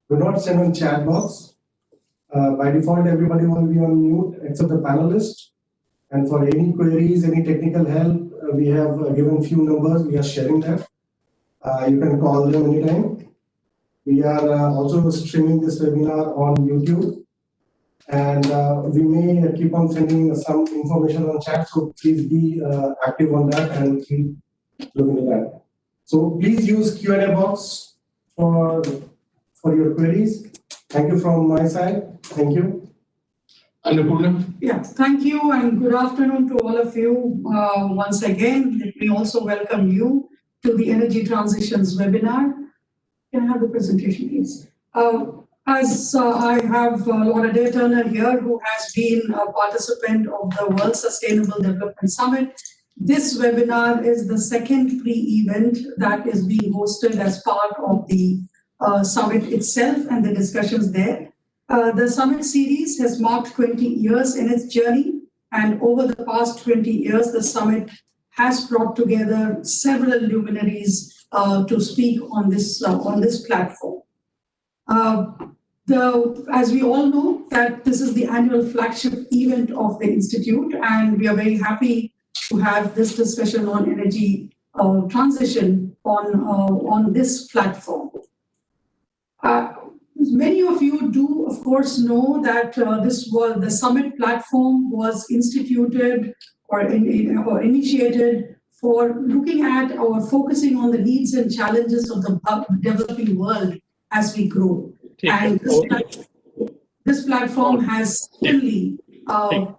Do not send on chat box. By default, everybody will be on mute except the panelist. And for any queries, any technical help, we have given few numbers. We are sharing that. You can call them anytime. We are also streaming this webinar on YouTube. And we may keep on sending some information on chat, so please be active on that and keep looking at that. So please use Q&A box for your queries. Thank you from my side. Thank you. Annapurna? Yeah, thank you and good afternoon to all of you. Once again, let me also welcome you to the Energy Transitions webinar. Can I have the presentation, please? As I have Laura Day Turner here, who has been a participant of the World Sustainable Development Summit. This webinar is the second pre-event that is being hosted as part of the summit itself and the discussions there. The summit series has marked 20 years in its journey, and over the past 20 years, the summit has brought together several luminaries to speak on this platform. As we all know, that this is the annual flagship event of the Institute, and we are very happy to have this discussion on energy transition on this platform. Many of you do, of course, know that the summit platform was instituted or initiated for looking at or focusing on the needs and challenges of the developing world as we grow. And this platform has certainly been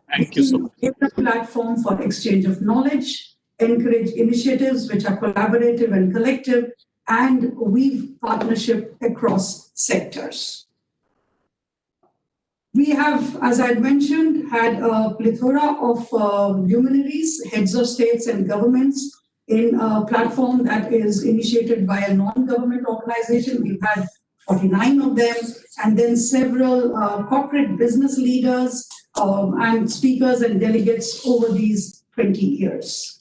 a platform for exchange of knowledge, encourage initiatives which are collaborative and collective, and weave partnership across sectors. We have, as I had mentioned, had a plethora of luminaries, heads of states and governments in a platform that is initiated by a non-government organization. We've had 49 of them, and then several corporate business leaders and speakers and delegates over these 20 years.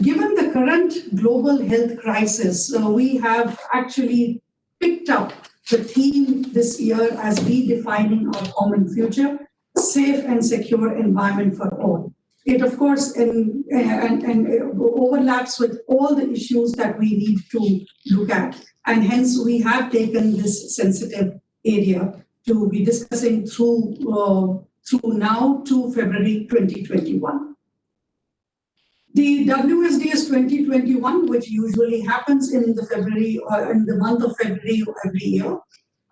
Given the current global health crisis, we have actually picked up the theme this year as redefining our common future, safe and secure environment for all. It, of course, overlaps with all the issues that we need to look at. And hence, we have taken this sensitive area to be discussing through now to February 2021. The WSDS 2021, which usually happens in the month of February of every year,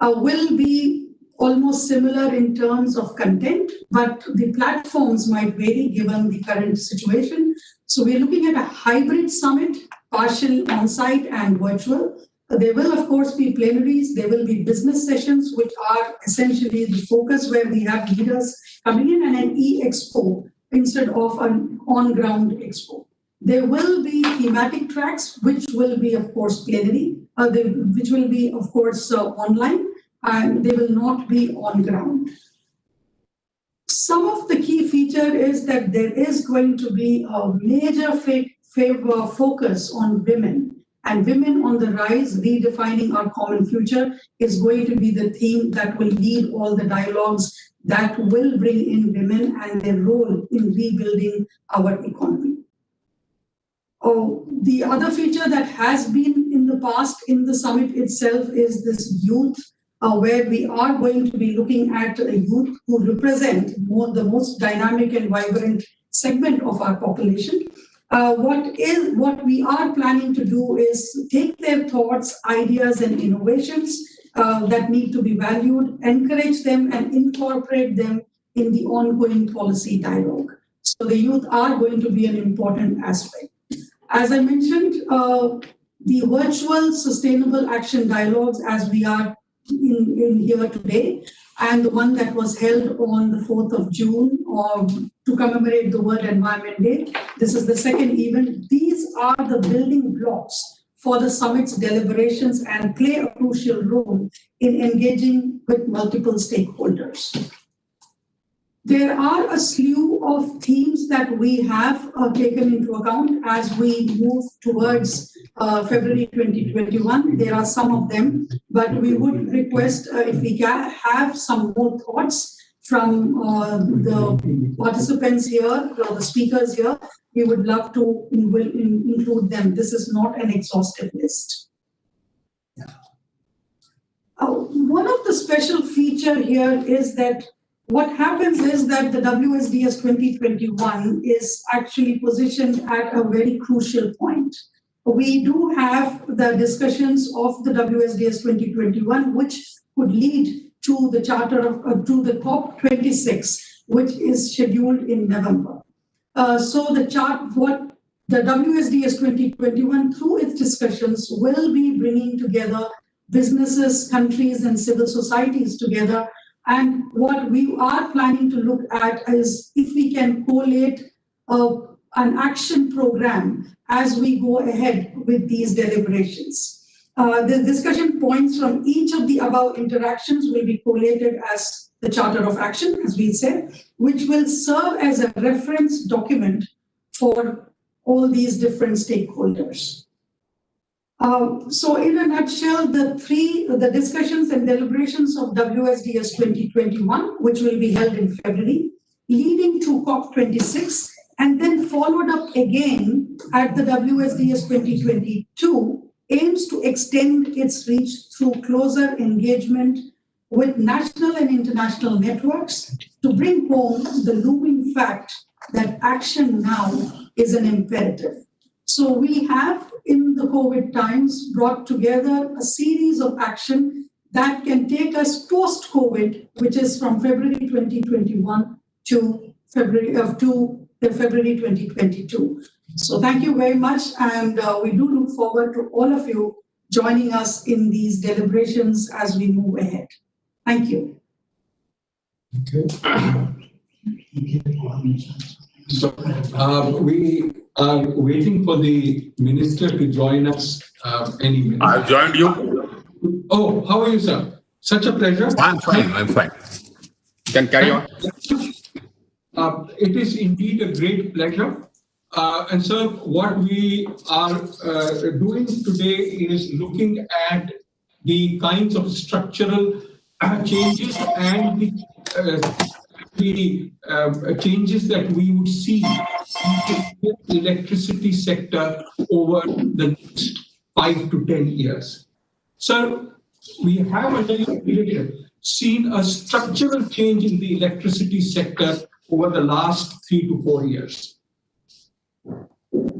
will be almost similar in terms of content, but the platforms might vary given the current situation. So we're looking at a hybrid summit, partial on-site and virtual. There will, of course, be plenaries. There will be business sessions, which are essentially the focus where we have leaders coming in, and an e-expo instead of an on-ground expo. There will be thematic tracks, which will be, of course, plenary, which will be, of course, online, and they will not be on ground. Some of the key feature is that there is going to be a major focus on women. And women on the rise, redefining our common future, is going to be the theme that will lead all the dialogues that will bring in women and their role in rebuilding our economy. The other feature that has been in the past in the summit itself is this youth, where we are going to be looking at a youth who represent the most dynamic and vibrant segment of our population. What we are planning to do is take their thoughts, ideas, and innovations that need to be valued, encourage them, and incorporate them in the ongoing policy dialogue. So the youth are going to be an important aspect. As I mentioned, the virtual sustainable action dialogues, as we are in here today, and the one that was held on the 4th of June to commemorate the World Environment Day. This is the second event. These are the building blocks for the summit's deliberations and play a crucial role in engaging with multiple stakeholders. There are a slew of themes that we have taken into account as we move towards February 2021. There are some of them, but we would request if we can have some more thoughts from the participants here, the speakers here. We would love to include them. This is not an exhaustive list. One of the special feature here is that what happens is that the WSDS 2021 is actually positioned at a very crucial point. We do have the discussions of the WSDS 2021, which could lead to the charter of to the COP26, which is scheduled in November. So what the WSDS 2021 through its discussions will be bringing together businesses, countries, and civil societies together. And what we are planning to look at is if we can collate an action program as we go ahead with these deliberations. The discussion points from each of the above interactions will be collated as the Charter of Action, as we said, which will serve as a reference document for all these different stakeholders. So in a nutshell, the discussions and deliberations of WSDS 2021, which will be held in February, leading to COP26, and then followed up again at the WSDS 2022, aims to extend its reach through closer engagement with national and international networks to bring home the looming fact that action now is an imperative. So we have, in the COVID times, brought together a series of action that can take us post-COVID, which is from February 2021 to February 2022. So thank you very much, and we do look forward to all of you joining us in these deliberations as we move ahead. Thank you. Okay. So we are waiting for the minister to join us any minute. I've joined you. Oh, how are you, sir? Such a pleasure. I'm fine. I'm fine. You can carry on. It is indeed a great pleasure. And sir, what we are doing today is looking at the kinds of structural changes and the changes that we would see in the electricity sector over the next 5 to 10 years. So we have under your leadership seen a structural change in the electricity sector over the last 3 to 4 years.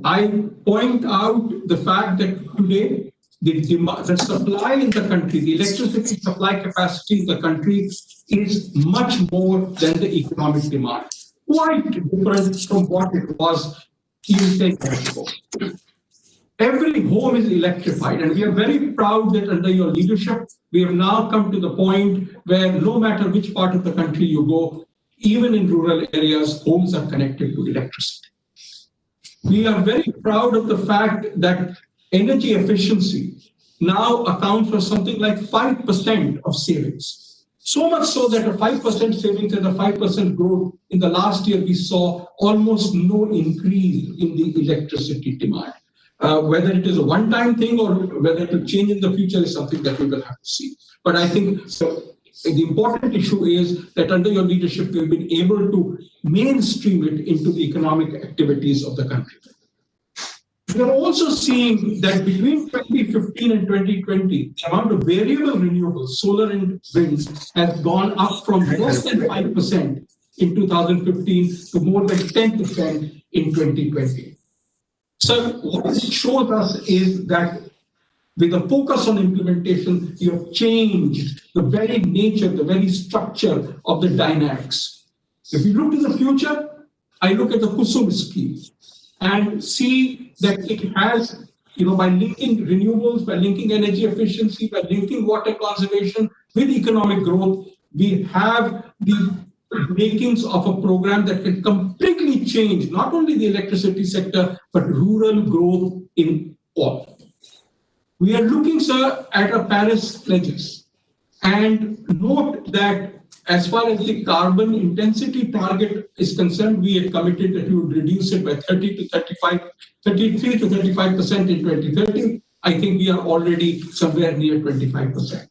I point out the fact that today the supply in the country, the electricity supply capacity in the country is much more than the economic demand. Quite different from what it was even 10 years ago. Every home is electrified, and we are very proud that under your leadership, we have now come to the point where no matter which part of the country you go, even in rural areas, homes are connected to electricity. We are very proud of the fact that energy efficiency now accounts for something like 5% of savings. So much so that a 5% savings and a 5% growth in the last year, we saw almost no increase in the electricity demand. Whether it is a one-time thing or whether it will change in the future is something that we will have to see. But I think the important issue is that under your leadership, we've been able to mainstream it into the economic activities of the country. We are also seeing that between 2015 and 2020, the amount of variable renewables, solar and wind, has gone up from less than 5% in 2015 to more than 10% in 2020. So what it shows us is that with a focus on implementation, you have changed the very nature, the very structure of the dynamics. If you look to the future, I look at the Kusum scheme and see that it has, by linking renewables, by linking energy efficiency, by linking water conservation with economic growth, we have the makings of a program that can completely change not only the electricity sector, but rural growth in all. We are looking, sir, at a Paris pledges, and note that as far as the carbon intensity target is concerned, we had committed that we would reduce it by 33 to 35% in 2030. I think we are already somewhere near 25%.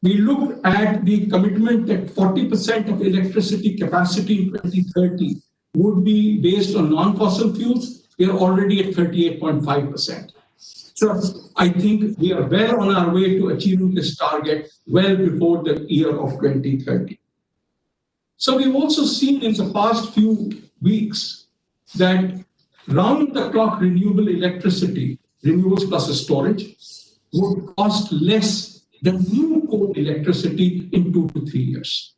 We looked at the commitment that 40% of electricity capacity in 2030 would be based on non-fossil fuels. We are already at 38.5%. So I think we are well on our way to achieving this target well before the year of 2030. So we've also seen in the past few weeks that round-the-clock renewable electricity, renewables plus storage, would cost less than new coal electricity in 2 to 3 years.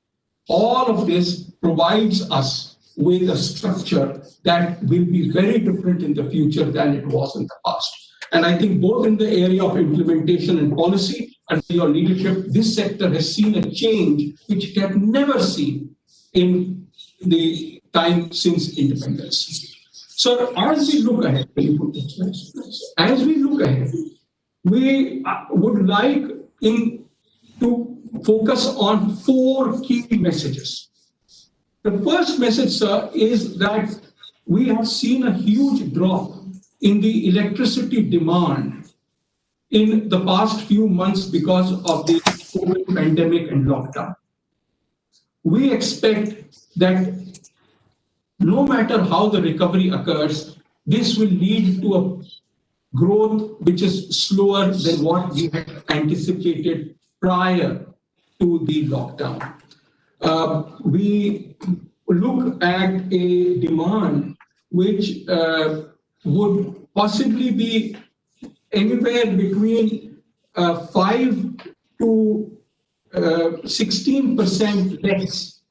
All of this provides us with a structure that will be very different in the future than it was in the past. And I think both in the area of implementation and policy and your leadership, this sector has seen a change which it had never seen in the time since independence. So as we look ahead, as we look ahead, we would like to focus on 4 key messages. The first message, sir, is that we have seen a huge drop in the electricity demand in the past few months because of the COVID pandemic and lockdown. We expect that no matter how the recovery occurs, this will lead to a growth which is slower than what we had anticipated prior to the lockdown. We look at a demand which would possibly be anywhere between 5 to 16% less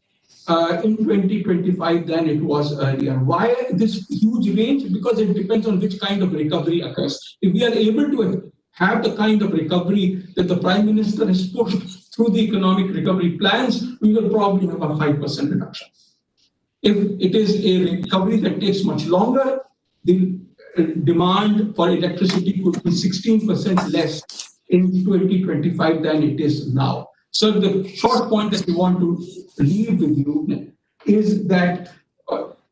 in 2025 than it was earlier. Why this huge range? Because it depends on which kind of recovery occurs. If we are able to have the kind of recovery that the Prime Minister has pushed through the economic recovery plans, we will probably have a 5% reduction. If it is a recovery that takes much longer, the demand for electricity could be 16% less in 2025 than it is now. So the short point that we want to leave with you is that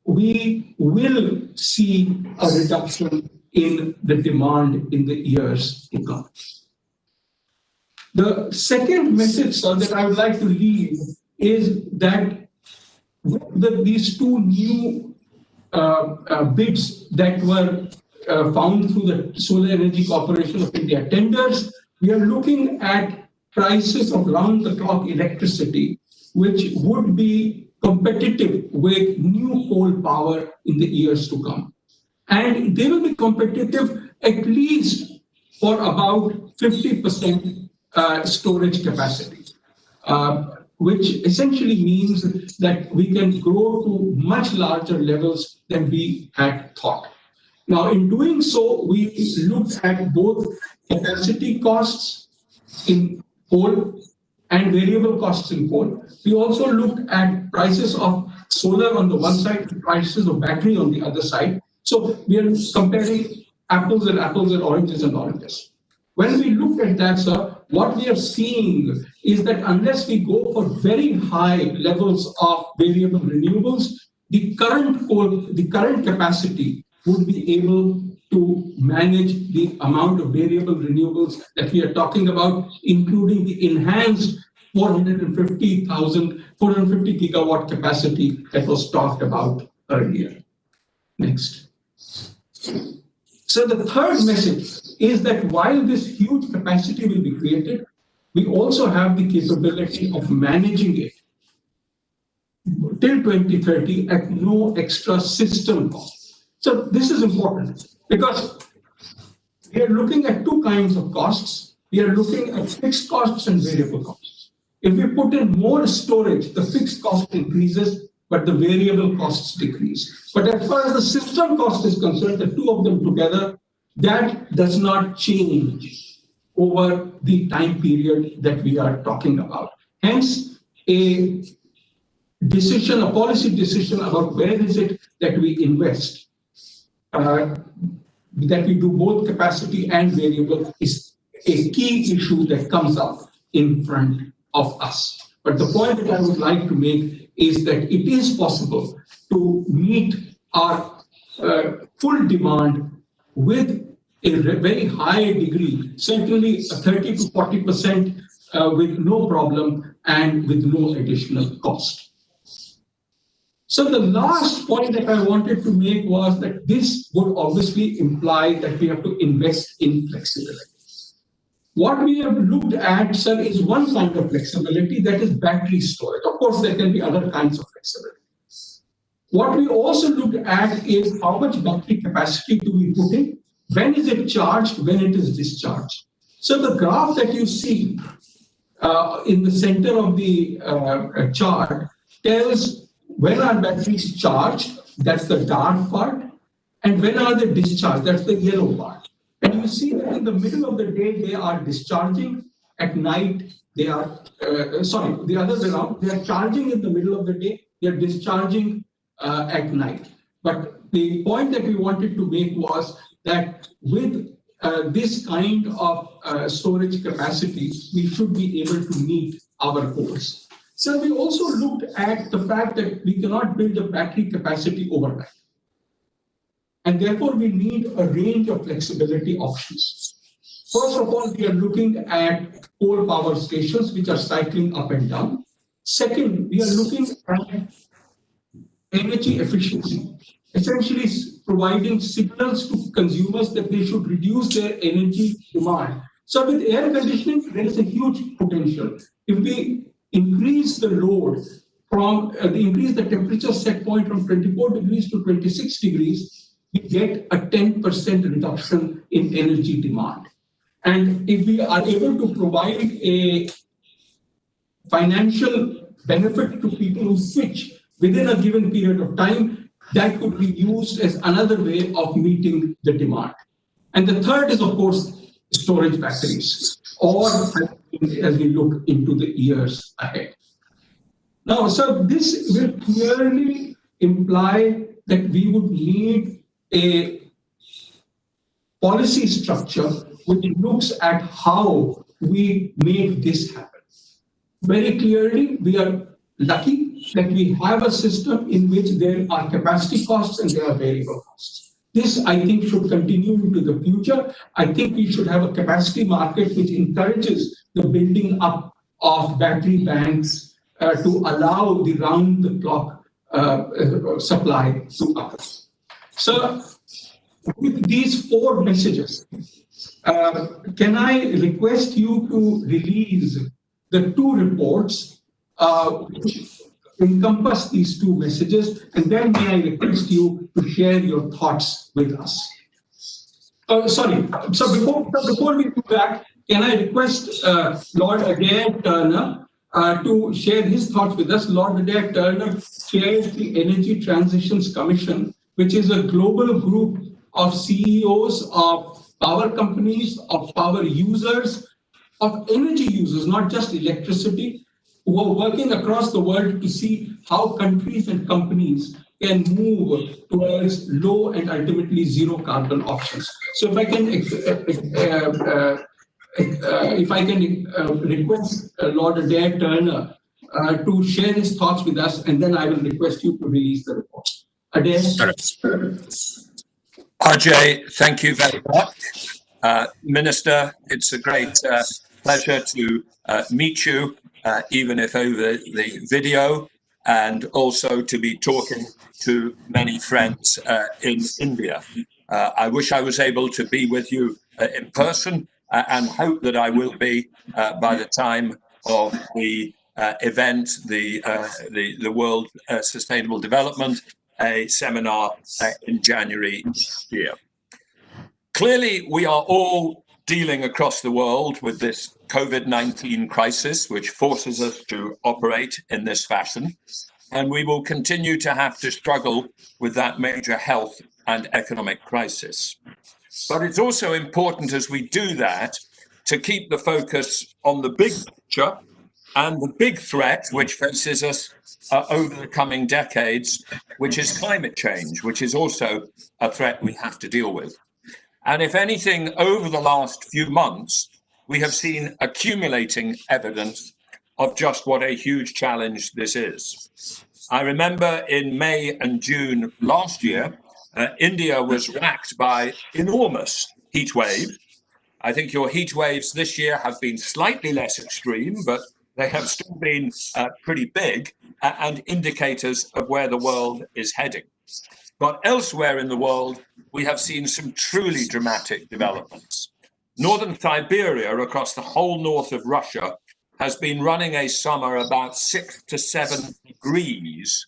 we will see a reduction in the demand in the years to come. The second message, sir, that I would like to leave is that with these 2 new bids that were found through the Solar Energy Corporation of India tenders, we are looking at prices of round-the-clock electricity, which would be competitive with new coal power in the years to come. And they will be competitive at least for about 50% storage capacity, which essentially means that we can grow to much larger levels than we had thought. Now, in doing so, we looked at both capacity costs in coal and variable costs in coal. We also looked at prices of solar on the one side and prices of battery on the other side. So we are comparing apples and apples and oranges and oranges. When we look at that, sir, what we are seeing is that unless we go for very high levels of variable renewables, the current capacity would be able to manage the amount of variable renewables that we are talking about, including the enhanced 450 gigawatt capacity that was talked about earlier. Next. So the third message is that while this huge capacity will be created, we also have the capability of managing it till 2030 at no extra system cost. So this is important because we are looking at 2 kinds of costs. We are looking at fixed costs and variable costs. If we put in more storage, the fixed cost increases, but the variable costs decrease. But as far as the system cost is concerned, the 2 of them together, that does not change over the time period that we are talking about. Hence, a policy decision about where is it that we invest, that we do both capacity and variable is a key issue that comes up in front of us. But the point that I would like to make is that it is possible to meet our full demand with a very high degree, certainly 30 to 40% with no problem and with no additional cost. So the last point that I wanted to make was that this would obviously imply that we have to invest in flexibility. What we have looked at, sir, is one kind of flexibility, that is battery storage. Of course, there can be other kinds of flexibility. What we also looked at is how much battery capacity do we put in, when is it charged, when it is discharged. So the graph that you see in the center of the chart tells when are batteries charged, that's the dark part, and when are they discharged, that's the yellow part. And you see that in the middle of the day, they are discharging. At night, they are, the other way around, they are charging in the middle of the day, they are discharging at night. But the point that we wanted to make was that with this kind of storage capacity, we should be able to meet our goals. So we also looked at the fact that we cannot build a battery capacity overnight. And therefore, we need a range of flexibility options. First of all, we are looking at coal power stations, which are cycling up and down. Second, we are looking at energy efficiency, essentially providing signals to consumers that they should reduce their energy demand. So with air conditioning, there is a huge potential. If we increase the load increase the temperature set point from 24 degrees to 26 degrees, we get a 10% reduction in energy demand. And if we are able to provide a financial benefit to people who switch within a given period of time, that could be used as another way of meeting the demand. And the third is, of course, storage batteries, or as we look into the years ahead. Now, so this will clearly imply that we would need a policy structure which looks at how we make this happen. Very clearly, we are lucky that we have a system in which there are capacity costs and there are variable costs. This, I think, should continue into the future. I think we should have a capacity market which encourages the building up of battery banks to allow the round-the-clock supply to others. So, with these four messages, can I request you to release the two reports which encompass these two messages, and then may I request you to share your thoughts with us. So before we do that, can I request Lord Adair Turner to share his thoughts with us? Lord Adair Turner chairs the Energy Transitions Commission, which is a global group of CEOs of power companies, of power users, of energy users, not just electricity, who are working across the world to see how countries and companies can move towards low and ultimately zero carbon options. So if I can request Lord Adair Turner to share his thoughts with us, and then I will request you to release the report. Adair? Ajay, thank you very much. Minister, it's a great pleasure to meet you, even if over the video, and also to be talking to many friends in India. I wish I was able to be with you in person, and hope that I will be by the time of the event, the World Sustainable Development, a seminar in January next year. Clearly, we are all dealing across the world with this COVID-19 crisis, which forces us to operate in this fashion. And we will continue to have to struggle with that major health and economic crisis. But it's also important as we do that to keep the focus on the big picture and the big threat which faces us over the coming decades, which is climate change, which is also a threat we have to deal with. And if anything, over the last few months, we have seen accumulating evidence of just what a huge challenge this is. I remember in May and June last year, India was racked by enormous heat waves. I think your heat waves this year have been slightly less extreme, but they have still been pretty big and indicators of where the world is heading. But elsewhere in the world, we have seen some truly dramatic developments. Northern Siberia, across the whole north of Russia, has been running a summer about 6 to 7 degrees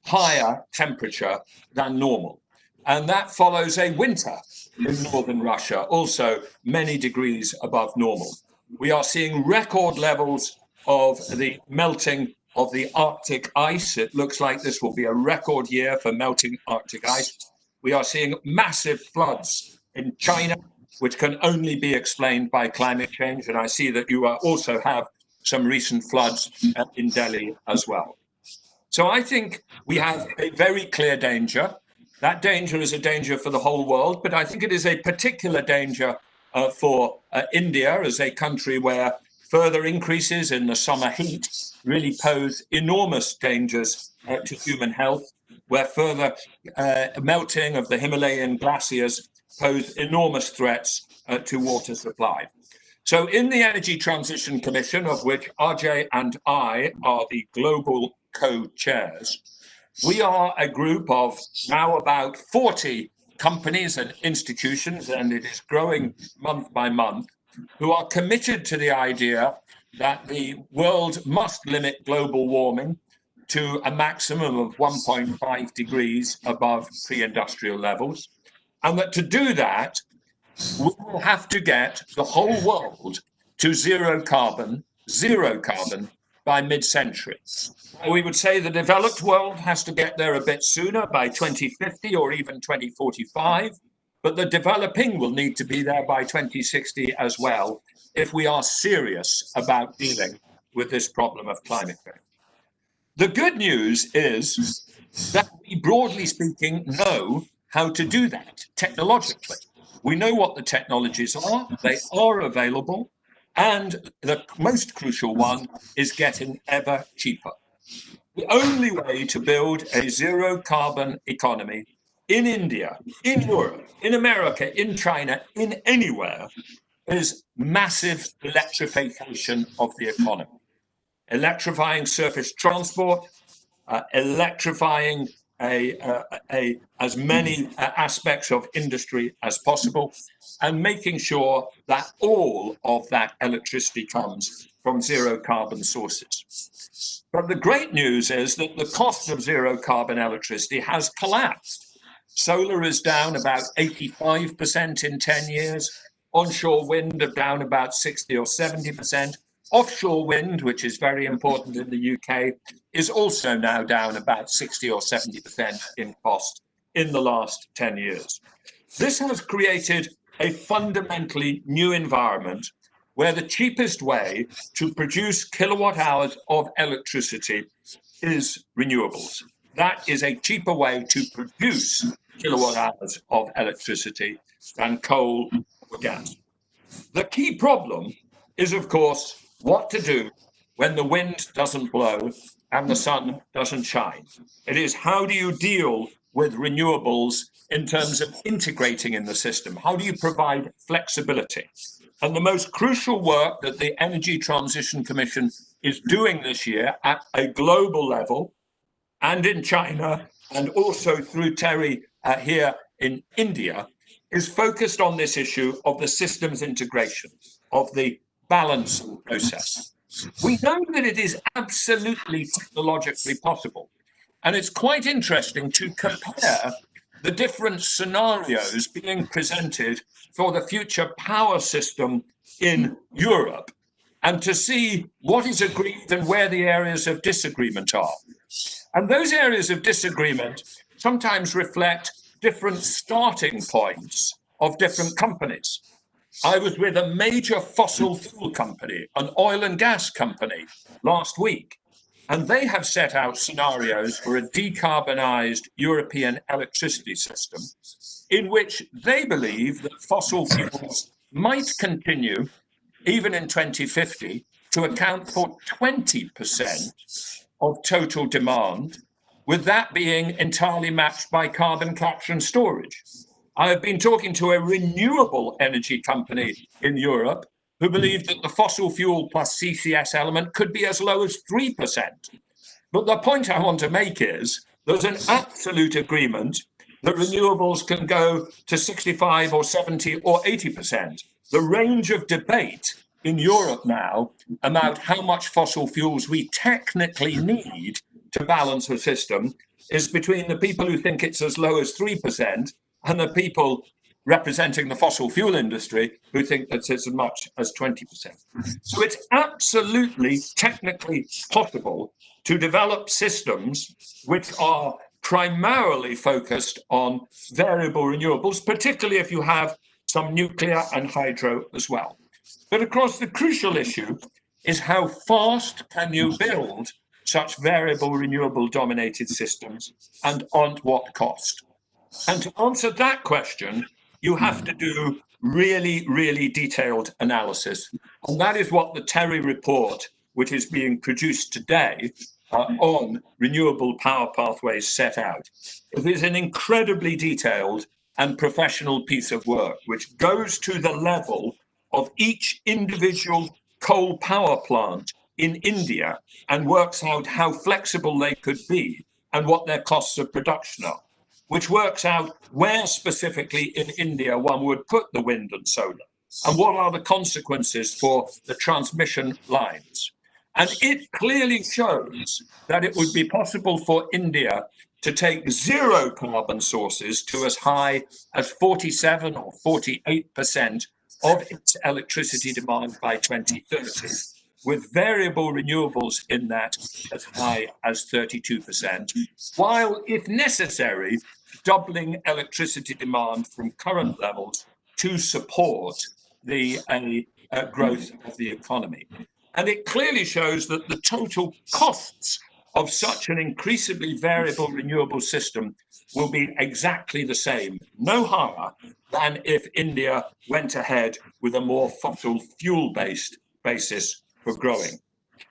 higher temperature than normal. And that follows a winter in northern Russia, also many degrees above normal. We are seeing record levels of the melting of the Arctic ice. It looks like this will be a record year for melting Arctic ice. We are seeing massive floods in China, which can only be explained by climate change. And I see that you also have some recent floods in Delhi as well. So I think we have a very clear danger. That danger is a danger for the whole world, but I think it is a particular danger for India as a country where further increases in the summer heat really pose enormous dangers to human health, where further melting of the Himalayan glaciers pose enormous threats to water supply. So in the Energy Transition Commission, of which Ajay and I are the global co-chairs, we are a group of now about 40 companies and institutions, and it is growing month by month, who are committed to the idea that the world must limit global warming to a maximum of 1.5 degrees above pre-industrial levels, and that to do that, we will have to get the whole world to zero carbon by mid-century. We would say the developed world has to get there a bit sooner, by 2050 or even 2045, but the developing will need to be there by 2060 as well, if we are serious about dealing with this problem of climate change. The good news is that we, broadly speaking, know how to do that technologically. We know what the technologies are, they are available, and the most crucial one is getting ever cheaper. The only way to build a zero carbon economy in India, in Europe, in America, in China, in anywhere, is massive electrification of the economy. Electrifying surface transport, electrifying as many aspects of industry as possible, and making sure that all of that electricity comes from zero carbon sources. But the great news is that the cost of zero carbon electricity has collapsed. Solar is down about 85% in 10 years. Onshore wind are down about 60 or 70%. Offshore wind, which is very important in the UK, is also now down about 60 or 70% in cost in the last 10 years. This has created a fundamentally new environment where the cheapest way to produce kilowatt hours of electricity is renewables. That is a cheaper way to produce kilowatt hours of electricity than coal or gas. The key problem is, of course, what to do when the wind doesn't blow and the sun doesn't shine. It is how do you deal with renewables in terms of integrating in the system? How do you provide flexibility? And the most crucial work that the Energy Transition Commission is doing this year at a global level and in China and also through TERI here in India is focused on this issue of the systems integration, of the balancing process. We know that it is absolutely technologically possible. And it's quite interesting to compare the different scenarios being presented for the future power system in Europe and to see what is agreed and where the areas of disagreement are. And those areas of disagreement sometimes reflect different starting points of different companies. I was with a major fossil fuel company, an oil and gas company, last week, and they have set out scenarios for a decarbonized European electricity system in which they believe that fossil fuels might continue even in 2050 to account for 20% of total demand, with that being entirely matched by carbon capture and storage. I have been talking to a renewable energy company in Europe who believe that the fossil fuel plus CCS element could be as low as 3%. But the point I want to make is there's an absolute agreement that renewables can go to 65 or 70 or 80%. The range of debate in Europe now about how much fossil fuels we technically need to balance the system is between the people who think it's as low as 3% and the people representing the fossil fuel industry who think that it's as much as 20%. So it's absolutely technically possible to develop systems which are primarily focused on variable renewables, particularly if you have some nuclear and hydro as well. But of course, the crucial issue is how fast can you build such variable renewable dominated systems and on what cost? And to answer that question, you have to do really, really detailed analysis. And that is what the TERI report, which is being produced today on renewable power pathways, set out. It is an incredibly detailed and professional piece of work, which goes to the level of each individual coal power plant in India and works out how flexible they could be and what their costs of production are, which works out where specifically in India one would put the wind and solar, and what are the consequences for the transmission lines. And it clearly shows that it would be possible for India to take zero carbon sources to as high as 47 or 48% of its electricity demand by 2030, with variable renewables in that as high as 32%, while, if necessary, doubling electricity demand from current levels to support the growth of the economy. And it clearly shows that the total costs of such an increasingly variable renewable system will be exactly the same, no higher than if India went ahead with a more fossil fuel-based basis for growing.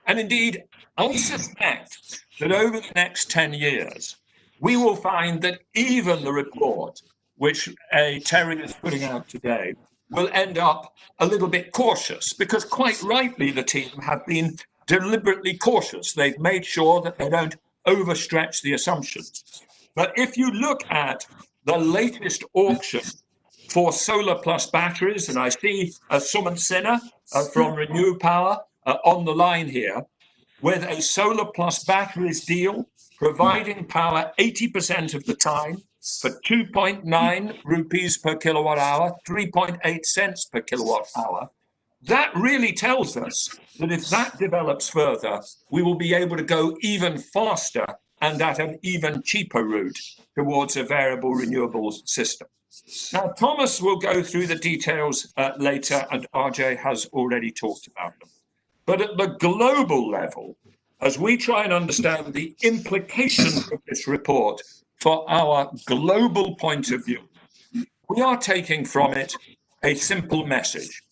And indeed, I suspect that over the next 10 years, we will find that even the report, which TERI is putting out today, will end up a little bit cautious, because quite rightly the team have been deliberately cautious. They've made sure that they don't overstretch the assumptions. But if you look at the latest auction for solar plus batteries, and I see Sumant Sinha from Renew Power on the line here, with a solar plus batteries deal, providing power 80% of the time for 2.9 rupees per kilowatt hour, 3.8 cents per kilowatt hour. That really tells us that if that develops further, we will be able to go even faster and at an even cheaper route towards a variable renewables system. Now, Thomas will go through the details later, and RJ has already talked about them. But at the global level, as we try and understand the implications of this report for our global point of view, we are taking from it a simple message.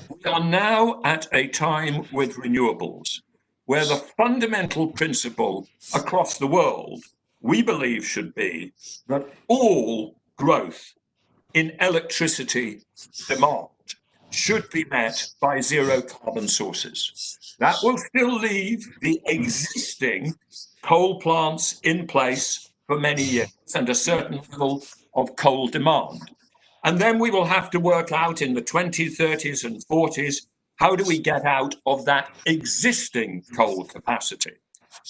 We are now at a time with renewables where the fundamental principle across the world, we believe, should be that all growth in electricity demand should be met by zero carbon sources. That will still leave the existing coal plants in place for many years and a certain level of coal demand. And then we will have to work out in the 20s, 30s and 40s, how do we get out of that existing coal capacity?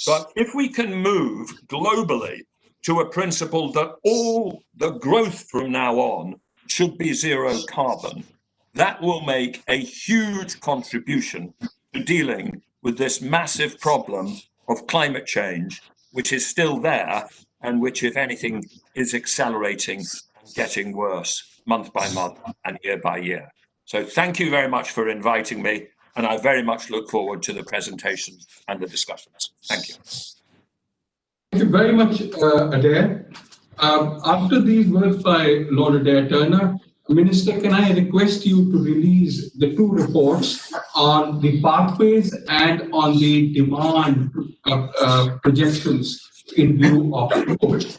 But if we can move globally to a principle that all the growth from now on should be zero carbon, that will make a huge contribution to dealing with this massive problem of climate change, which is still there and which, if anything, is accelerating and getting worse month by month and year by year. So thank you very much for inviting me, and I very much look forward to the presentations and the discussions. Thank you. Thank you very much, Adair. After these words by Lord Adair Turner, Minister, can I request you to release the two reports on the pathways and on the demand projections in view of COVID?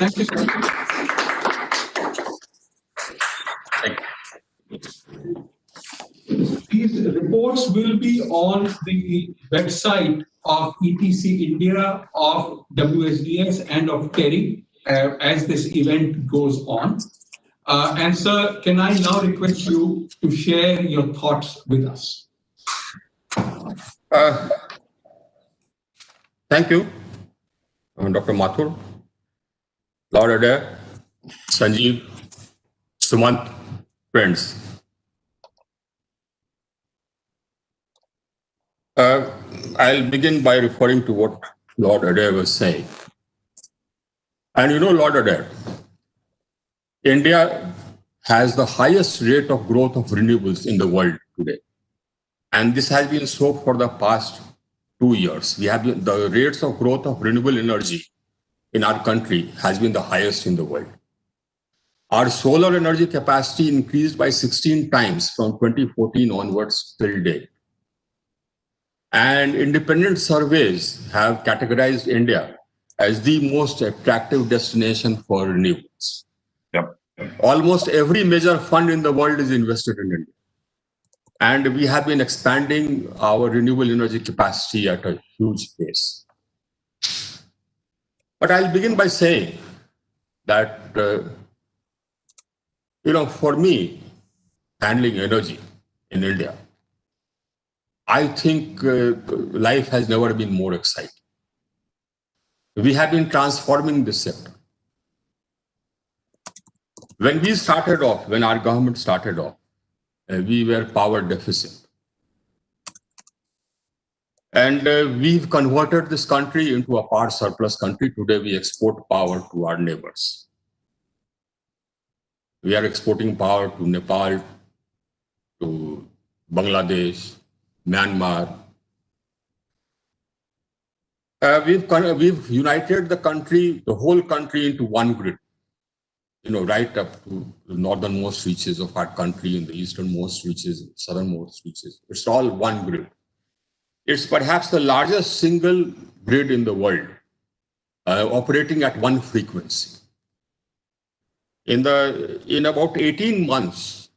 Thank you, sir. These reports will be on the website of ETC India, of WSDS, and of TERI as this event goes on. And sir, can I now request you to share your thoughts with us? Thank you, Dr. Mathur, Lord Adair, Sanjeev, Sumant, friends. I'll begin by referring to what Lord Adair was saying. And you know, Lord Adair, India has the highest rate of growth of renewables in the world today. And this has been so for the past 2 years. We have been, the rates of growth of renewable energy in our country has been the highest in the world. Our solar energy capacity increased by 16 times from 2014 onwards till date. And independent surveys have categorized India as the most attractive destination for renewables. Yep. Almost every major fund in the world is invested in India. And we have been expanding our renewable energy capacity at a huge pace. But I'll begin by saying that, for me, handling energy in India, I think life has never been more exciting. We have been transforming this sector. When we started off, when our government started off, we were power deficit. And we've converted this country into a power surplus country. Today, we export power to our neighbors. We are exporting power to Nepal, to Bangladesh, Myanmar. We've united the country, the whole country, into one grid. Right up to the northernmost reaches of our country, in the easternmost reaches, southernmost reaches. It's all one grid. It's perhaps the largest single grid in the world, operating at one frequency. In about 18 months,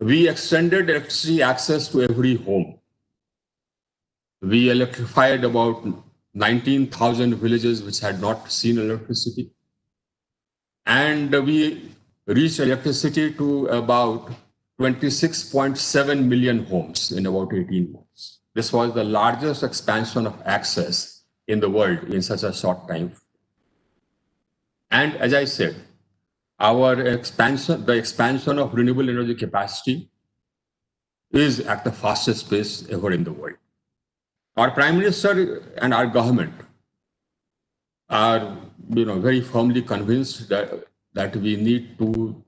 we extended electricity access to every home. We electrified about 19,000 villages which had not seen electricity. And we reached electricity to about 26.7 million homes in about 18 months. This was the largest expansion of access in the world in such a short time. And as I said, the expansion of renewable energy capacity is at the fastest pace ever in the world. Our Prime Minister and our government are very firmly convinced that we need to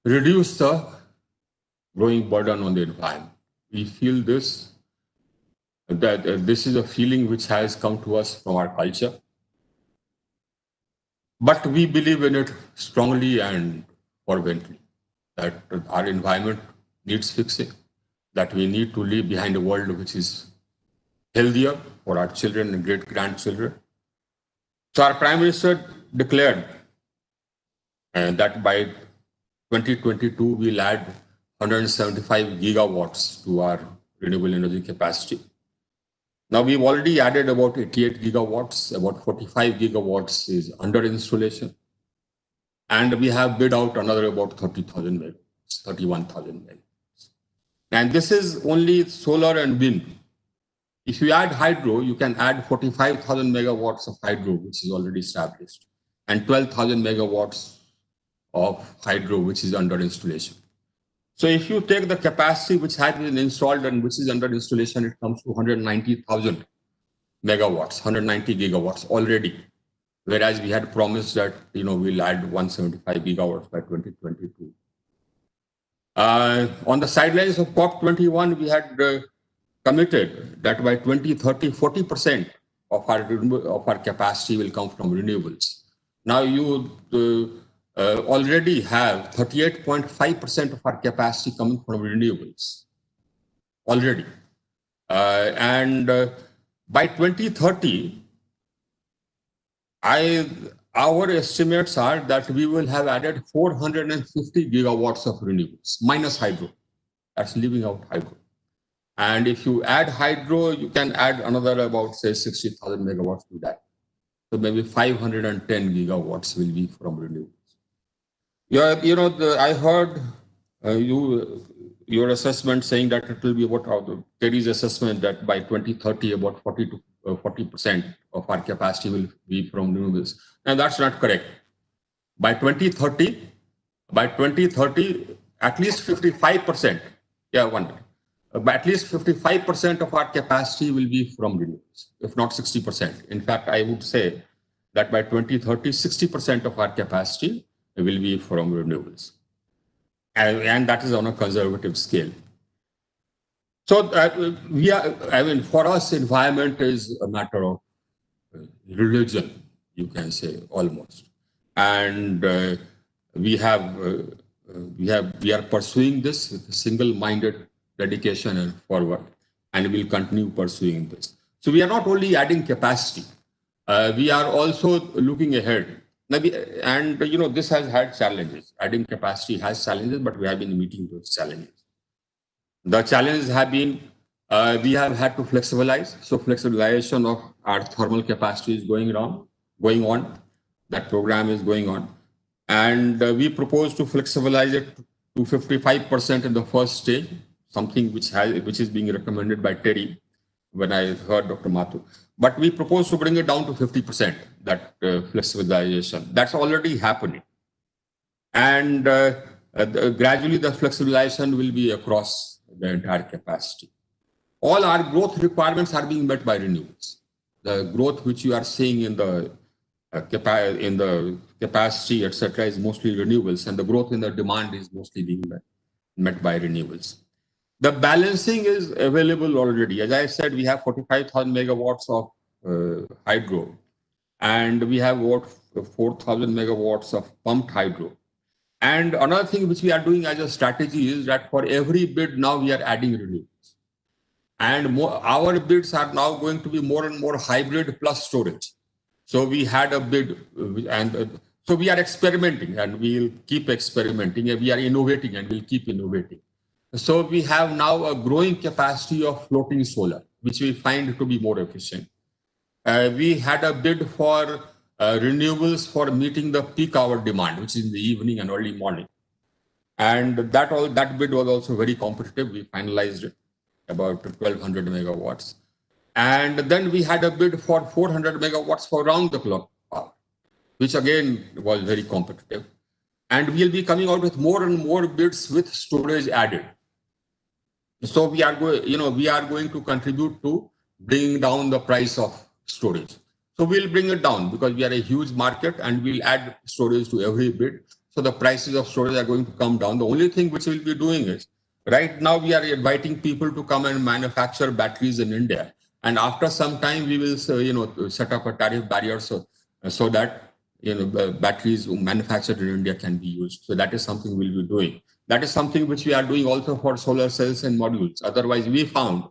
reduce the growing burden on the environment. We feel that this is a feeling which has come to us from our culture. But we believe in it strongly and fervently, that our environment needs fixing, that we need to leave behind a world which is healthier for our children and great-grandchildren. So our Prime Minister declared that by 2022, we'll add 175 gigawatts to our renewable energy capacity. Now, we've already added about 88 gigawatts, about 45 gigawatts is under installation. And we have bid out another about 30,000 megawatts, 31,000 megawatts. And this is only solar and wind. If you add hydro, you can add 45,000 megawatts of hydro, which is already established, and 12,000 megawatts of hydro, which is under installation. So if you take the capacity which has been installed and which is under installation, it comes to 190,000 megawatts, 190 gigawatts already. Whereas we had promised that, we'll add 175 gigawatts by 2022. On the sidelines of COP21, we had committed that by 2030, 40% of our capacity will come from renewables. Now you already have 38.5% of our capacity coming from renewables already. By 2030, our estimates are that we will have added 450 gigawatts of renewables, minus hydro. That's leaving out hydro. And if you add hydro, you can add another about, say, 60,000 megawatts to that. So maybe 510 gigawatts will be from renewables. I heard your assessment saying that it will be about TERI's assessment that by 2030, about 40% of our capacity will be from renewables. And that's not correct. By 2030, at least 55%, at least 55% of our capacity will be from renewables, if not 60%. In fact, I would say that by 2030, 60% of our capacity will be from renewables. And that is on a conservative scale. So for us, environment is a matter of religion, you can say, almost. And we are pursuing this with a single-minded dedication and forward, and we'll continue pursuing this. So we are not only adding capacity, we are also looking ahead. And this has had challenges. Adding capacity has challenges, but we have been meeting those challenges. The challenges have been, we have had to flexibilize. So flexibilization of our thermal capacity is going on. That program is going on. And we propose to flexibilize it to 55% in the first stage, something which is being recommended by TERI when I heard Dr. Mathu. But we propose to bring it down to 50%, that flexibilization. That's already happening. And gradually the flexibilization will be across the entire capacity. All our growth requirements are being met by renewables. The growth which you are seeing in the capacity, etc., is mostly renewables, and the growth in the demand is mostly being met by renewables. The balancing is available already. As I said, we have 45,000 megawatts of hydro, and we have about 4,000 megawatts of pumped hydro. And another thing which we are doing as a strategy is that for every bid now we are adding renewables. And our bids are now going to be more and more hybrid plus storage. So we had a bid, and so we are experimenting, and we'll keep experimenting, and we are innovating, and we'll keep innovating. So we have now a growing capacity of floating solar, which we find to be more efficient. We had a bid for renewables for meeting the peak hour demand, which is in the evening and early morning. And that bid was also very competitive. We finalized it, about 1,200 megawatts. And then we had a bid for 400 megawatts for round-the-clock power, which again was very competitive. And we'll be coming out with more and more bids with storage added. So we are going to contribute to bringing down the price of storage. So we'll bring it down because we are a huge market, and we'll add storage to every bid. So the prices of storage are going to come down. The only thing which we'll be doing is, right now we are inviting people to come and manufacture batteries in India. And after some time, we will set up a tariff barrier so that batteries manufactured in India can be used. So that is something we'll be doing. That is something which we are doing also for solar cells and modules. Otherwise, we found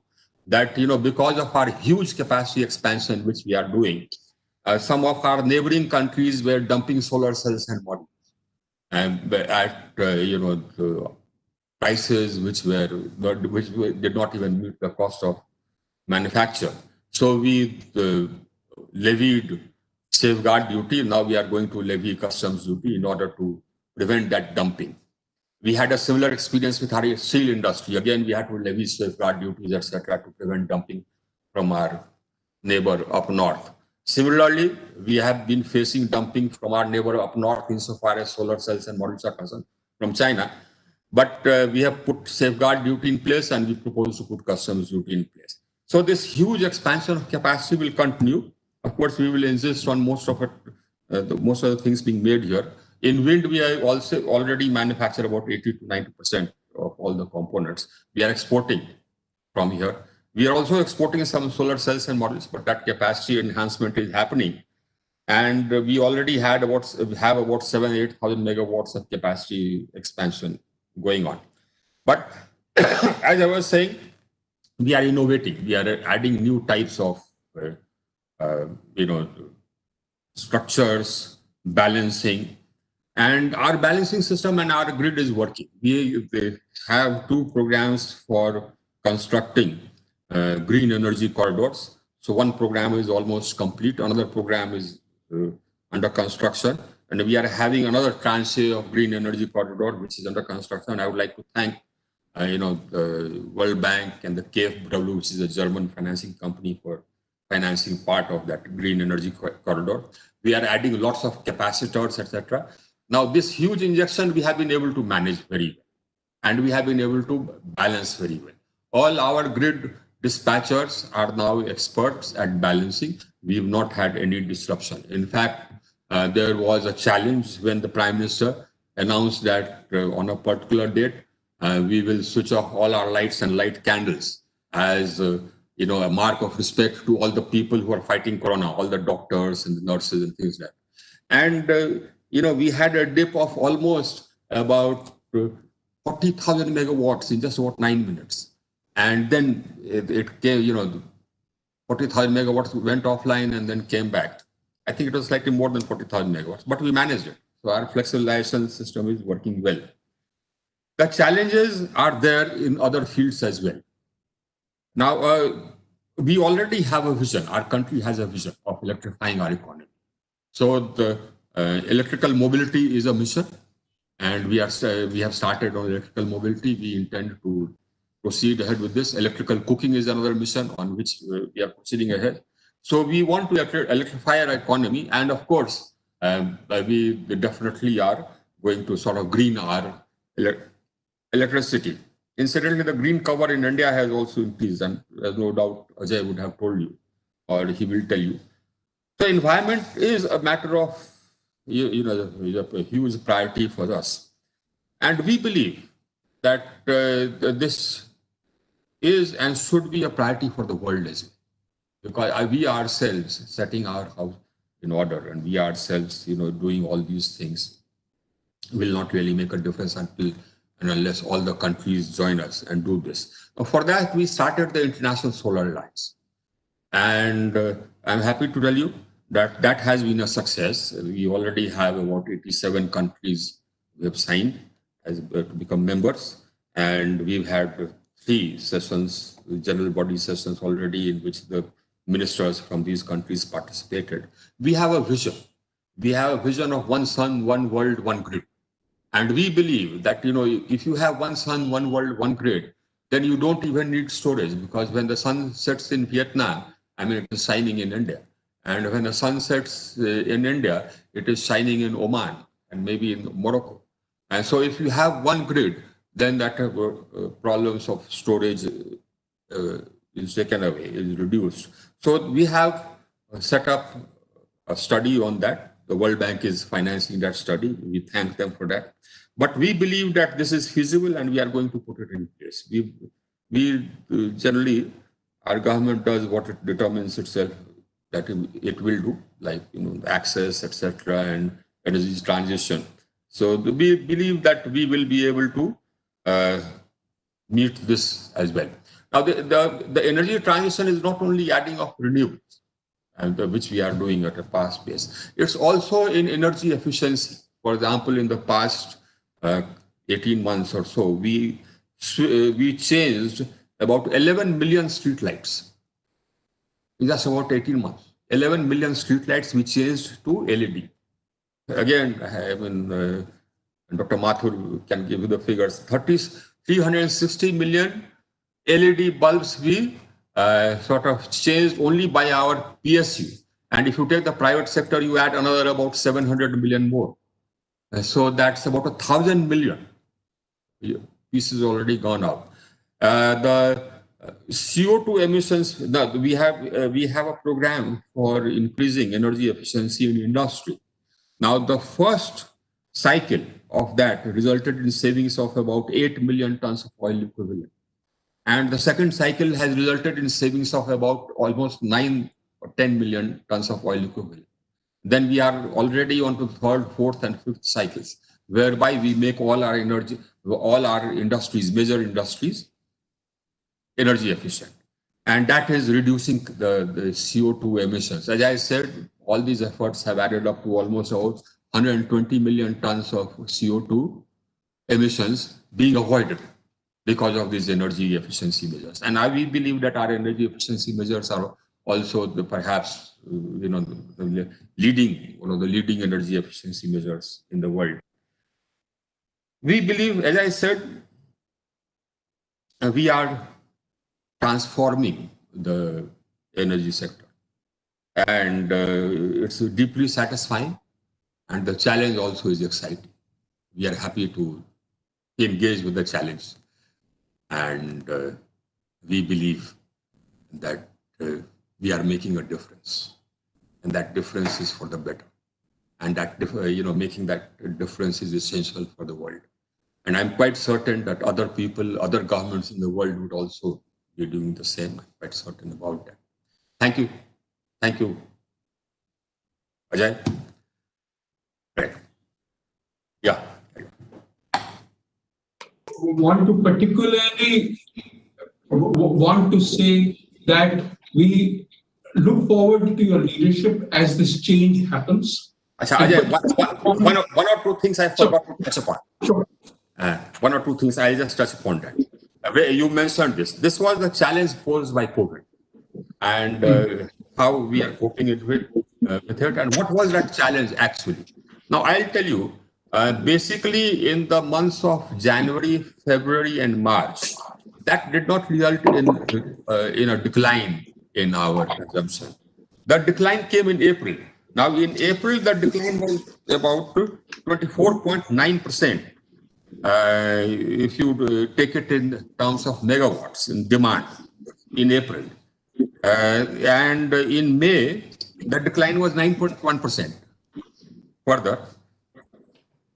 that because of our huge capacity expansion which we are doing, some of our neighboring countries were dumping solar cells and modules, and at prices which did not even meet the cost of manufacture. So we levied safeguard duty. Now we are going to levy customs duty in order to prevent that dumping. We had a similar experience with our steel industry. Again, we had to levy safeguard duties, etc., to prevent dumping from our neighbor up north. Similarly, we have been facing dumping from our neighbor up north insofar as solar cells and modules are concerned from China. But we have put safeguard duty in place, and we propose to put customs duty in place. So this huge expansion of capacity will continue. Of course, we will insist on most of the things being made here. In wind, we have also already manufactured about 80 to 90% all the components. We are exporting from here. We are also exporting some solar cells and modules, but that capacity enhancement is happening. And we already have about 7,000-8,000 megawatts of capacity expansion going on. But as I was saying, we are innovating. We are adding new types of, structures, balancing, and our balancing system and our grid is working. We have 2 programs for constructing green energy corridors. So one program is almost complete. Another program is under construction. And we are having another tranche of green energy corridor, which is under construction. I would like to thank the World Bank and the KfW, which is a German financing company, for financing part of that green energy corridor. We are adding lots of capacitors, etc. Now, this huge injection we have been able to manage very well, and we have been able to balance very well. All our grid dispatchers are now experts at balancing. We have not had any disruption. In fact, there was a challenge when the Prime Minister announced that on a particular date, we will switch off all our lights and light candles as a mark of respect to all the people who are fighting corona, all the doctors and the nurses and things like that. And we had a dip of almost about 40,000 megawatts in just about 9 minutes. And then it came, 40,000 megawatts went offline and then came back. I think it was slightly more than 40,000 megawatts, but we managed it. So our flexibilization system is working well. The challenges are there in other fields as well. Now, we already have a vision. Our country has a vision of electrifying our economy. So the electrical mobility is a mission, and we have started on electrical mobility. We intend to proceed ahead with this. Electrical cooking is another mission on which we are proceeding ahead. So we want to electrify our economy, and of course, we definitely are going to sort of green our electricity. Incidentally, the green cover in India has also increased, and there's no doubt Ajay would have told you, or he will tell you. So environment is a matter of, a huge priority for us. And we believe that this is and should be a priority for the world as well. Because we ourselves setting our house in order, and we ourselves, doing all these things will not really make a difference until and unless all the countries join us and do this. For that, we started the International Solar Alliance. And I'm happy to tell you that that has been a success. We already have about 87 countries we have signed as to become members. And we've had 3 sessions, general body sessions already, in which the ministers from these countries participated. We have a vision. We have a vision of one sun, one world, one grid. And we believe that, if you have one sun, one world, one grid, then you don't even need storage, because when the sun sets in Vietnam, it is shining in India. And when the sun sets in India, it is shining in Oman and maybe in Morocco. And so if you have one grid, then that problems of storage is taken away, is reduced. So we have set up a study on that. The World Bank is financing that study. We thank them for that. But we believe that this is feasible, and we are going to put it in place. We generally, our government does what it determines itself that it will do, like access, etc., and energy transition. So we believe that we will be able to meet this as well. Now, the energy transition is not only adding of renewables, and which we are doing at a fast pace. It's also in energy efficiency. For example, in the past 18 months or so, we changed about 11 million streetlights. In just about 18 months, 11 million streetlights we changed to LED. Again, Dr. Mathur can give you the figures. 360 million LED bulbs we sort of changed only by our PSU. And if you take the private sector, you add another about 700 million more. So that's about 1,000 million pieces already gone out. The CO2 emissions, we have a program for increasing energy efficiency in industry. Now, the first cycle of that resulted in savings of about 8 million tons of oil equivalent. And the second cycle has resulted in savings of about almost 9 or 10 million tons of oil equivalent. Then we are already on to third, fourth, and fifth cycles, whereby we make all our energy, all our industries, major industries, energy efficient. And that is reducing the CO2 emissions. As I said, all these efforts have added up to almost 120 million tons of CO2 emissions being avoided because of these energy efficiency measures. And we believe that our energy efficiency measures are also perhaps the leading, one of the leading energy efficiency measures in the world. We believe, as I said, we are transforming the energy sector, and it's deeply satisfying, and the challenge also is exciting. We are happy to engage with the challenge, and we believe that we are making a difference, and that difference is for the better, and that making that difference is essential for the world. And I'm quite certain that other people, other governments in the world would also be doing the same. I'm quite certain about that. Thank you. Thank you. Ajay? Right. Yeah. Want to particularly want to say that we look forward to your leadership as this change happens. Ajay, one or two things I forgot to touch upon. Sure. One or two things I'll just touch upon that. You mentioned this. This was the challenge posed by COVID, and how we are coping with it, and what was that challenge actually. Now I'll tell you. Basically, in the months of January, February, and March, that did not result in a decline in our consumption. The decline came in April. Now, in April, the decline was about 24.9%. If you take it in terms of megawatts in demand in April. And in May, the decline was 9.1%. Further,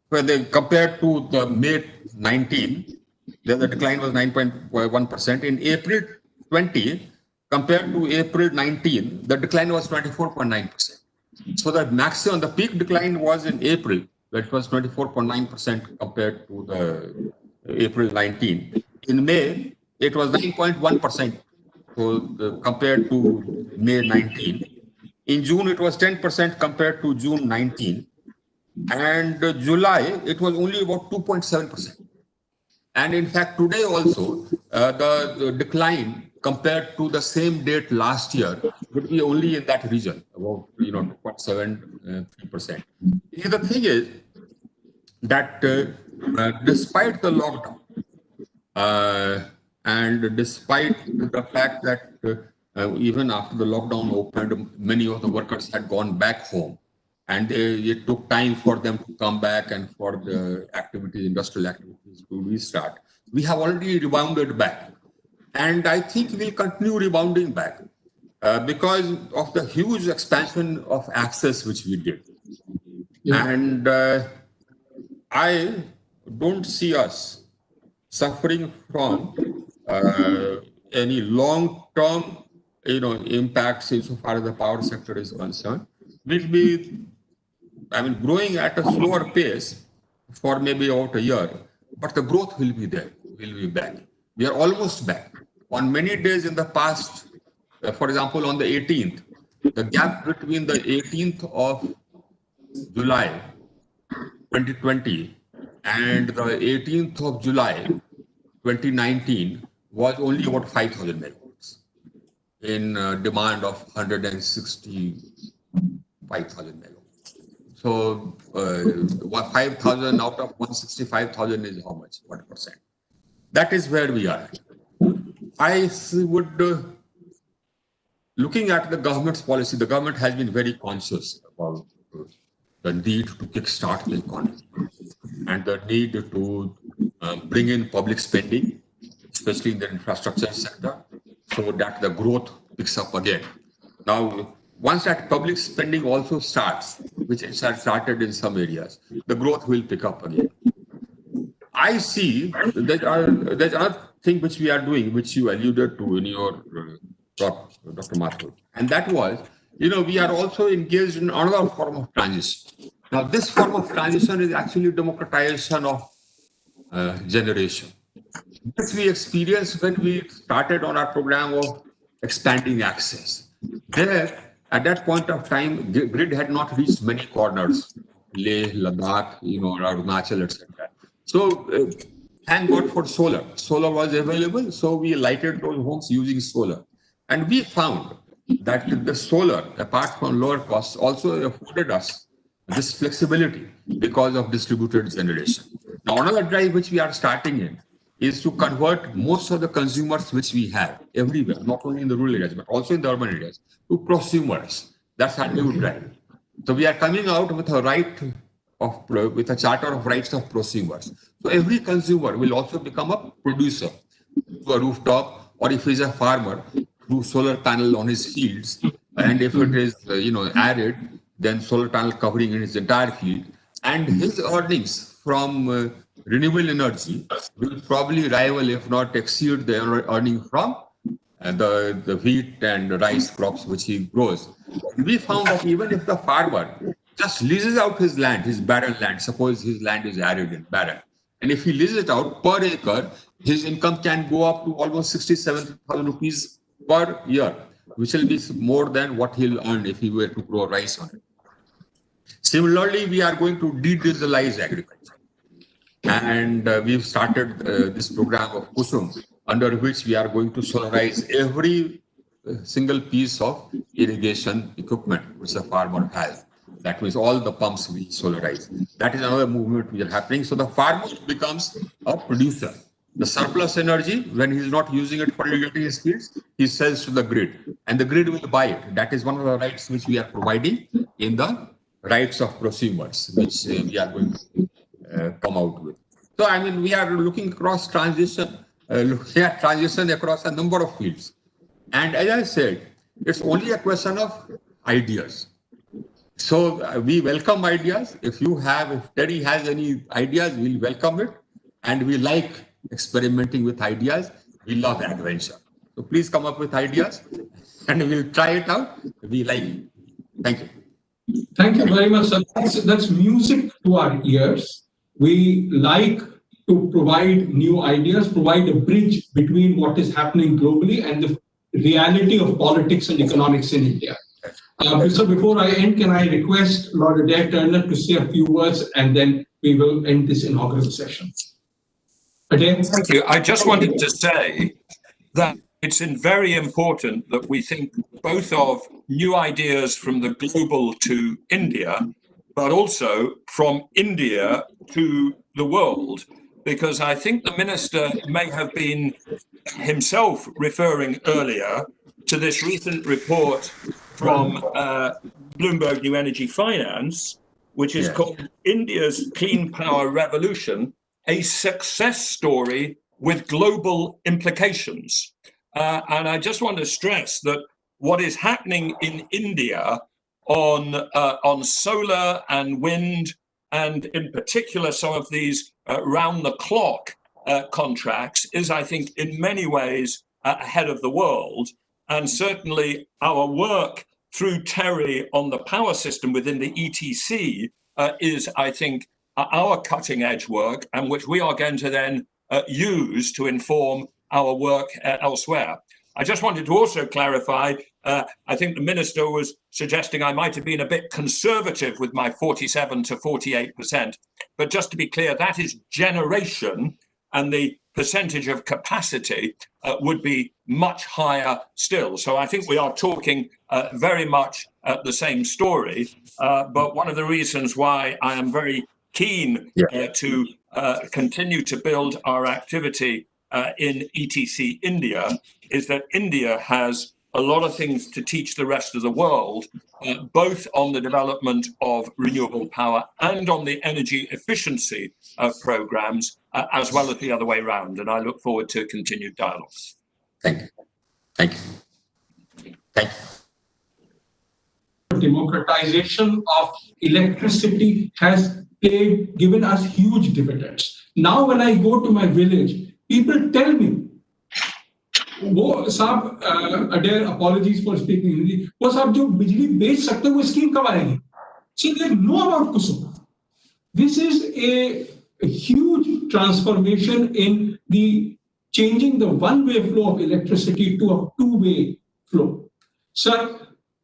when they compared to the May 19, the decline was 9.1%. In April 20, compared to April 19, the decline was 24.9%. So the maximum, the peak decline was in April, that was 24.9% compared to the April 19. In May, it was 9.1%, so compared to May 19. In June, it was 10% compared to June 19. And July, it was only about 2.7%. And in fact, today also, the decline compared to the same date last year would be only in that region, about 2.73%. The thing is that despite the lockdown, and despite the fact that even after the lockdown opened, many of the workers had gone back home, and it took time for them to come back and for the activities, industrial activities to restart. We have already rebounded back. And I think we'll continue rebounding back because of the huge expansion of access which we did. Yeah. And I don't see us suffering from any long-term impacts insofar as the power sector is concerned. We'll be growing at a slower pace for maybe about a year, but the growth will be there. We'll be back. We are almost back. On many days in the past, for example, on the 18th, the gap between the 18th of July 2020 and the 18th of July 2019 was only about 5,000 megawatts in demand of 165,000 megawatts. So 5,000 out of 165,000 is how much? 1%. That is where we are. I would, looking at the government's policy, the government has been very conscious about the need to kickstart the economy and the need to bring in public spending, especially in the infrastructure sector, so that the growth picks up again. Now, once that public spending also starts, which has started in some areas, the growth will pick up again. I see there's another thing which we are doing, which you alluded to in your talk, Dr. Mathur, and that was, we are also engaged in another form of transition. Now, this form of transition is actually democratization of generation. This we experienced when we started on our program of expanding access. There, at that point of time, grid had not reached many corners, Leh, Ladakh, Arunachal, etc. So, thank God for solar. Solar was available, so we lighted those homes using solar. And we found that the solar, apart from lower costs, also afforded us this flexibility because of distributed generation. Now, another drive which we are starting in is to convert most of the consumers which we have everywhere, not only in the rural areas, but also in the urban areas, to prosumers. That's our new drive. So we are coming out with a charter of rights of prosumers. So every consumer will also become a producer to a rooftop, or if he's a farmer, do solar panel on his fields. And if it is, arid, then solar panel covering in his entire field. And his earnings from renewable energy will probably rival, if not exceed, the earning from the wheat and rice crops which he grows. We found that even if the farmer just leases out his land, his barren land, suppose his land is arid and barren, and if he leases it out per acre, his income can go up to almost 67,000 rupees per year, which will be more than what he'll earn if he were to grow rice on it. Similarly, we are going to digitalize agriculture. And we've started this program of Kusum, under which we are going to solarize every single piece of irrigation equipment which the farmer has. That means all the pumps we solarize. That is another movement which is happening. So the farmer becomes a producer. The surplus energy, when he's not using it for irrigating his fields, he sells to the grid, and the grid will buy it. That is one of the rights which we are providing in the rights of prosumers, which we are going to come out with. So, we are looking across transition, across a number of fields. And as I said, it's only a question of ideas. So we welcome ideas. If TERI has any ideas, we'll welcome it. And we like experimenting with ideas. We love adventure. So please come up with ideas and we'll try it out. We like it. Thank you. Thank you very much, sir. That's music to our ears. We like to provide new ideas, provide a bridge between what is happening globally and the reality of politics and economics in India. So before I end, can I request Lord Adair Turner to say a few words, and then we will end this inaugural session. Adair? Thank you. I just wanted to say that it's very important that we think both of new ideas from the global to India, but also from India to the world, because I think the minister may have been himself referring earlier to this recent report from Bloomberg New Energy Finance, which is called India's Clean Power Revolution, a success story with global implications. And I just want to stress that what is happening in India on solar and wind, and in particular some of these round-the-clock contracts, is, I think, in many ways ahead of the world. And certainly our work through TERI on the power system within the ETC is, I think, our cutting-edge work, and which we are going to then use to inform our work elsewhere. I just wanted to also clarify, I think the minister was suggesting I might have been a bit conservative with my 47 to 48%. But just to be clear, that is generation, and the percentage of capacity would be much higher still. So I think we are talking very much the same story. But one of the reasons why I am very keen to continue to build our activity in ETC India is that India has a lot of things to teach the rest of the world, both on the development of renewable power and on the energy efficiency programs, as well as the other way around. And I look forward to continued dialogue. Thank you. Thank you. Thank you. Democratization of electricity has given us huge dividends. Now when I go to my village, people tell me, वो साहब adhere apologies for speaking Hindi, वो साहब जो बिजली बेच सकते हो वो स्कीम कब आएगी? So they know about Kusum. This is a huge transformation in the changing the one-way flow of electricity to a two-way flow. Sir,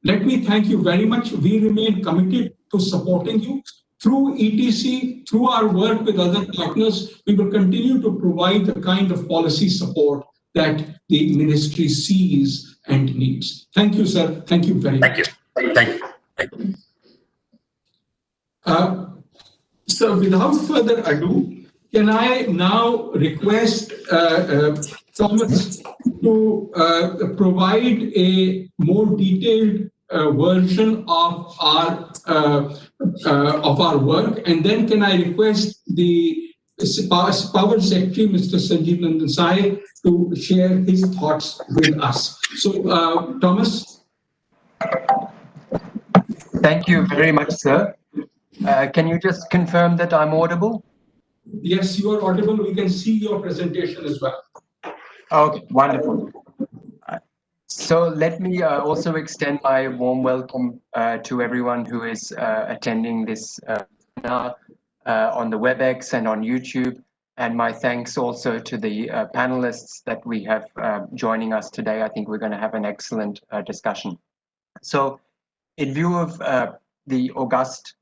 let me thank you very much. We remain committed to supporting you. Through ETC, through our work with other partners, we will continue to provide the kind of policy support that the ministry sees and needs. Thank you, sir. Thank you very much. Thank you. Thank you. So without further ado, can I now request Thomas to provide a more detailed version of our work, and then can I request the Power Secretary, Mr. Sanjeev Nandan Sai, to share his thoughts with us. So, Thomas. Thank you very much, sir. Can you just confirm that I'm audible? Yes, you are audible. We can see your presentation as well. Okay, wonderful. So let me also extend my warm welcome to everyone who is attending this webinar on the WebEx and on YouTube, and my thanks also to the panelists that we have joining us today. I think we're going to have an excellent discussion. So in view of the august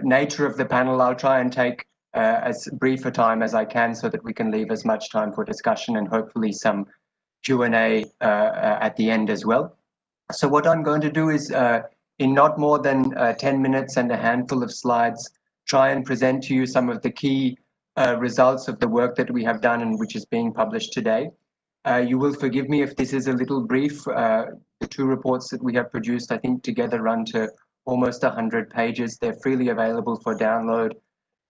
nature of the panel, I'll try and take as brief a time as I can so that we can leave as much time for discussion and hopefully some Q&A at the end as well. So what I'm going to do is in not more than 10 minutes and a handful of slides, try and present to you some of the key results of the work that we have done and which is being published today. You will forgive me if this is a little brief. The two reports that we have produced, I think together run to almost 100 pages. They're freely available for download.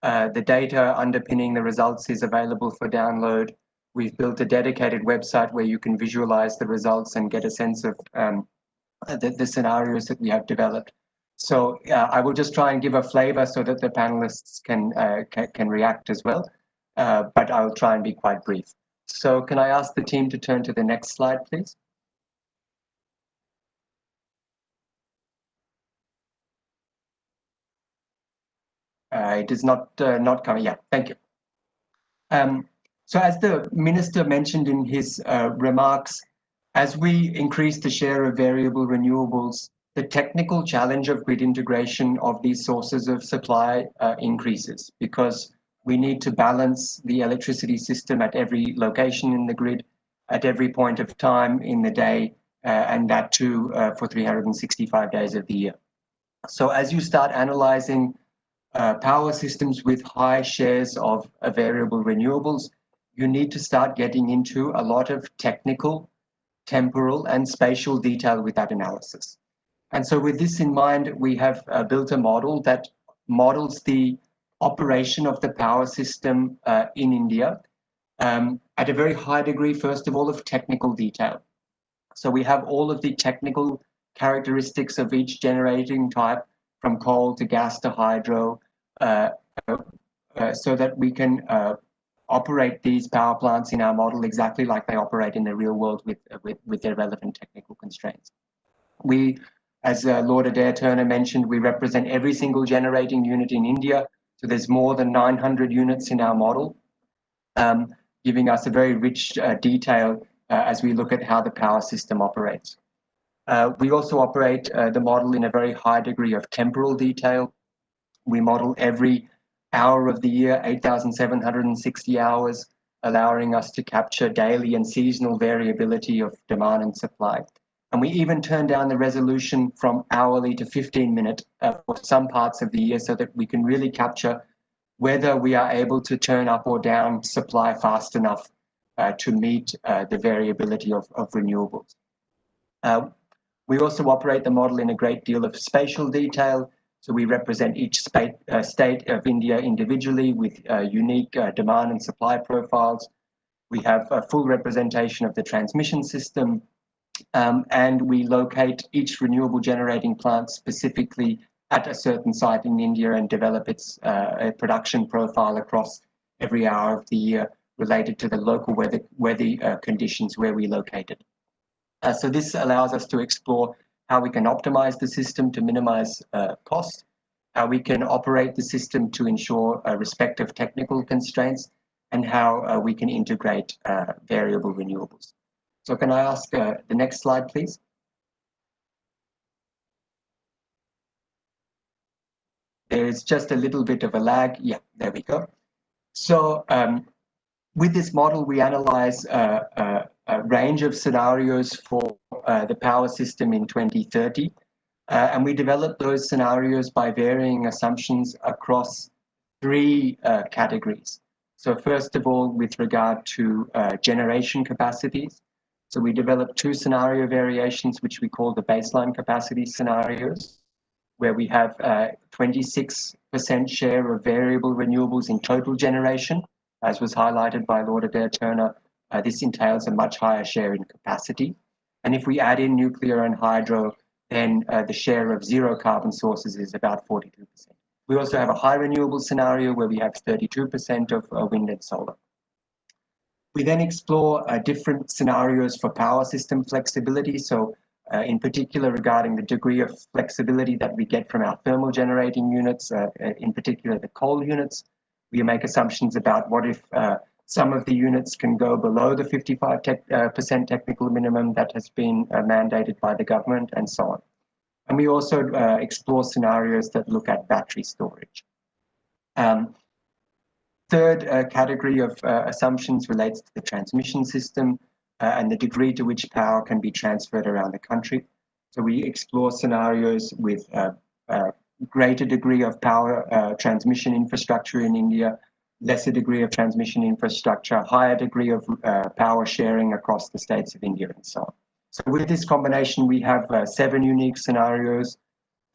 The data underpinning the results is available for download. We've built a dedicated website where you can visualize the results and get a sense of the scenarios that we have developed. So I will just try and give a flavor so that the panelists can react as well, but I'll try and be quite brief. So can I ask the team to turn to the next slide, please? It is not coming. Yeah, thank you. So as the Minister mentioned in his remarks, as we increase the share of variable renewables, the technical challenge of grid integration of these sources of supply increases, because we need to balance the electricity system at every location in the grid, at every point of time in the day, and that too for 365 days of the year. So as you start analyzing power systems with high shares of variable renewables, you need to start getting into a lot of technical, temporal, and spatial detail with that analysis. And so with this in mind, we have built a model that models the operation of the power system in India at a very high degree, first of all, of technical detail. So we have all of the technical characteristics of each generating type, from coal to gas to hydro, so that we can operate these power plants in our model exactly like they operate in the real world with their relevant technical constraints. We, as Lord Adair Turner mentioned, we represent every single generating unit in India. So there's more than 900 units in our model, giving us a very rich detail as we look at how the power system operates. We also operate the model in a very high degree of temporal detail. We model every hour of the year, 8,760 hours, allowing us to capture daily and seasonal variability of demand and supply. And we even turn down the resolution from hourly to 15-minute for some parts of the year so that we can really capture whether we are able to turn up or down supply fast enough to meet the variability of renewables. We also operate the model in a great deal of spatial detail. So we represent each state of India individually with unique demand and supply profiles. We have a full representation of the transmission system, and we locate each renewable generating plant specifically at a certain site in India and develop its production profile across every hour of the year related to the local weather conditions where we located. So this allows us to explore how we can optimize the system to minimize cost, how we can operate the system to ensure respect of technical constraints, and how we can integrate variable renewables. So can I ask the next slide, please? There is just a little bit of a lag. Yeah, there we go. So with this model, we analyze a range of scenarios for the power system in 2030. And we develop those scenarios by varying assumptions across three categories. So first of all, with regard to generation capacities. So we developed two scenario variations, which we call the baseline capacity scenarios, where we have 26% share of variable renewables in total generation. As was highlighted by Lord Adair Turner, this entails a much higher share in capacity. And if we add in nuclear and hydro, then the share of zero carbon sources is about 42%. We also have a high renewable scenario where we have 32% of wind and solar. We then explore different scenarios for power system flexibility. So in particular regarding the degree of flexibility that we get from our thermal generating units, in particular the coal units. We make assumptions about what if some of the units can go below the 55% technical minimum that has been mandated by the government, and so on. And we also explore scenarios that look at battery storage. Third category of assumptions relates to the transmission system and the degree to which power can be transferred around the country. So we explore scenarios with greater degree of power transmission infrastructure in India, lesser degree of transmission infrastructure, higher degree of power sharing across the states of India, and so on. So with this combination, we have 7 unique scenarios,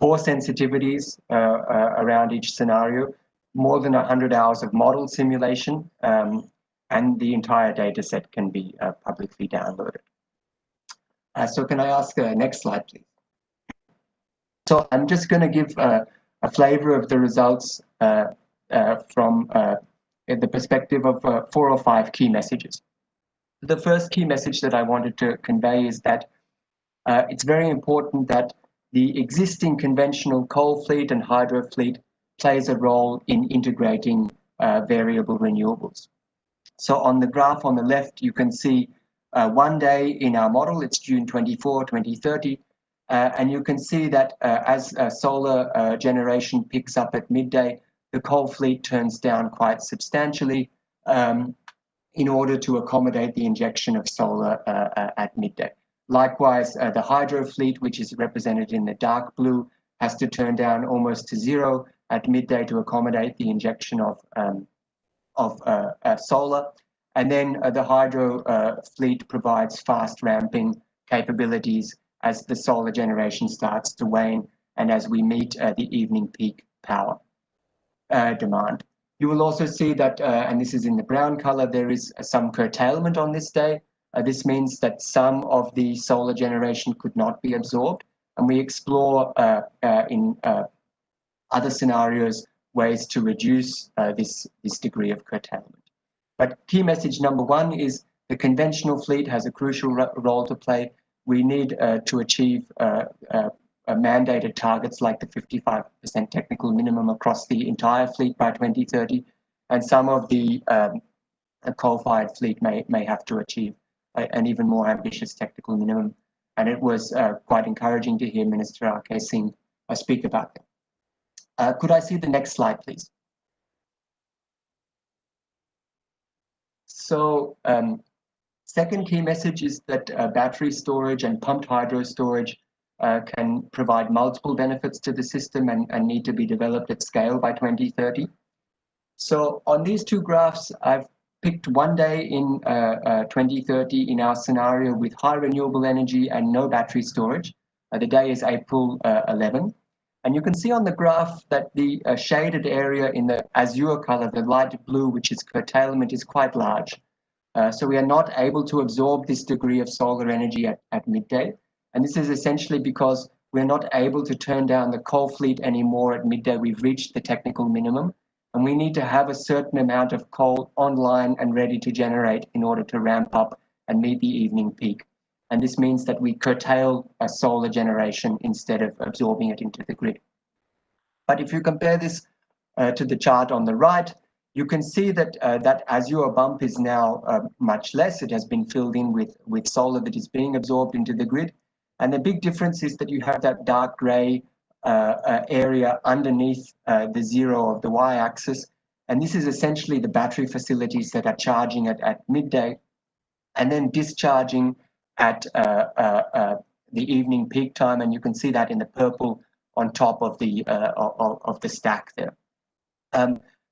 4 sensitivities around each scenario, more than 100 hours of model simulation, and the entire data set can be publicly downloaded. So can I ask the next slide, please? So I'm just going to give a flavor of the results from the perspective of 4 or 5 key messages. The first key message that I wanted to convey is that it's very important that the existing conventional coal fleet and hydro fleet plays a role in integrating variable renewables. So on the graph on the left, you can see one day in our model, it's June 24, 2030, and you can see that as solar generation picks up at midday, the coal fleet turns down quite substantially in order to accommodate the injection of solar at midday. Likewise, the hydro fleet, which is represented in the dark blue, has to turn down almost to zero at midday to accommodate the injection of solar. And then the hydro fleet provides fast ramping capabilities as the solar generation starts to wane and as we meet the evening peak power demand. You will also see that, and this is in the brown color, there is some curtailment on this day. This means that some of the solar generation could not be absorbed, and we explore in other scenarios ways to reduce this degree of curtailment. But key message number 1 is the conventional fleet has a crucial role to play. We need to achieve mandated targets like the 55% technical minimum across the entire fleet by 2030, and some of the coal-fired fleet may have to achieve an even more ambitious technical minimum. And it was quite encouraging to hear Minister R.K. Singh speak about that. Could I see the next slide, please? So second key message is that battery storage and pumped hydro storage can provide multiple benefits to the system and need to be developed at scale by 2030. So on these 2 graphs, I've picked one day in 2030 in our scenario with high renewable energy and no battery storage. The day is April 11. And you can see on the graph that the shaded area in the azure color, the light blue, which is curtailment, is quite large. So we are not able to absorb this degree of solar energy at midday. And this is essentially because we're not able to turn down the coal fleet anymore at midday. We've reached the technical minimum, and we need to have a certain amount of coal online and ready to generate in order to ramp up and meet the evening peak. And this means that we curtail solar generation instead of absorbing it into the grid. But if you compare this to the chart on the right, you can see that that Azure bump is now much less. It has been filled in with solar that is being absorbed into the grid. And the big difference is that you have that dark gray area underneath the zero of the y-axis. And this is essentially the battery facilities that are charging at midday and then discharging at the evening peak time. And you can see that in the purple on top of the stack there.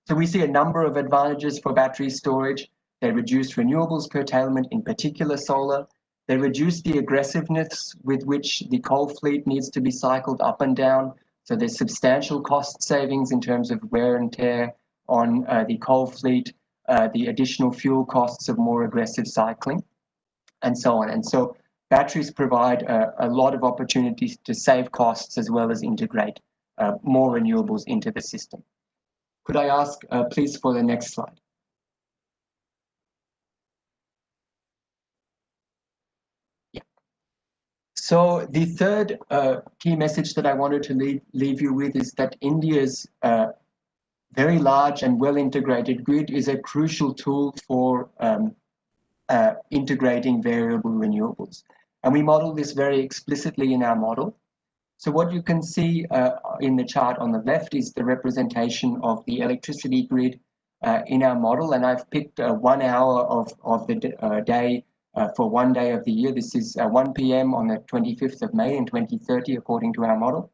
So we see a number of advantages for battery storage. They reduce renewables curtailment, in particular solar. They reduce the aggressiveness with which the coal fleet needs to be cycled up and down. So there's substantial cost savings in terms of wear and tear on the coal fleet, the additional fuel costs of more aggressive cycling, and so on. And so batteries provide a lot of opportunities to save costs as well as integrate more renewables into the system. Could I ask, please, for the next slide? Yeah. So the third key message that I wanted to leave you with is that India's very large and well-integrated grid is a crucial tool for integrating variable renewables. And we model this very explicitly in our model. So what you can see in the chart on the left is the representation of the electricity grid in our model. And I've picked 1 hour of the day for 1 day of the year. This is 1 p.m. on the 25th of May in 2030, according to our model.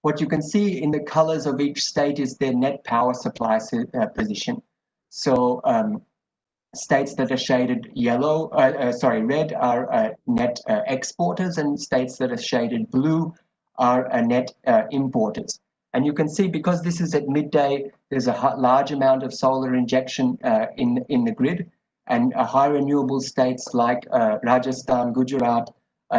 What you can see in the colors of each state is their net power supply position. So states that are shaded yellow, red are net exporters, and states that are shaded blue are net importers. And you can see, because this is at midday, there's a large amount of solar injection in the grid, and high renewable states like Rajasthan, Gujarat,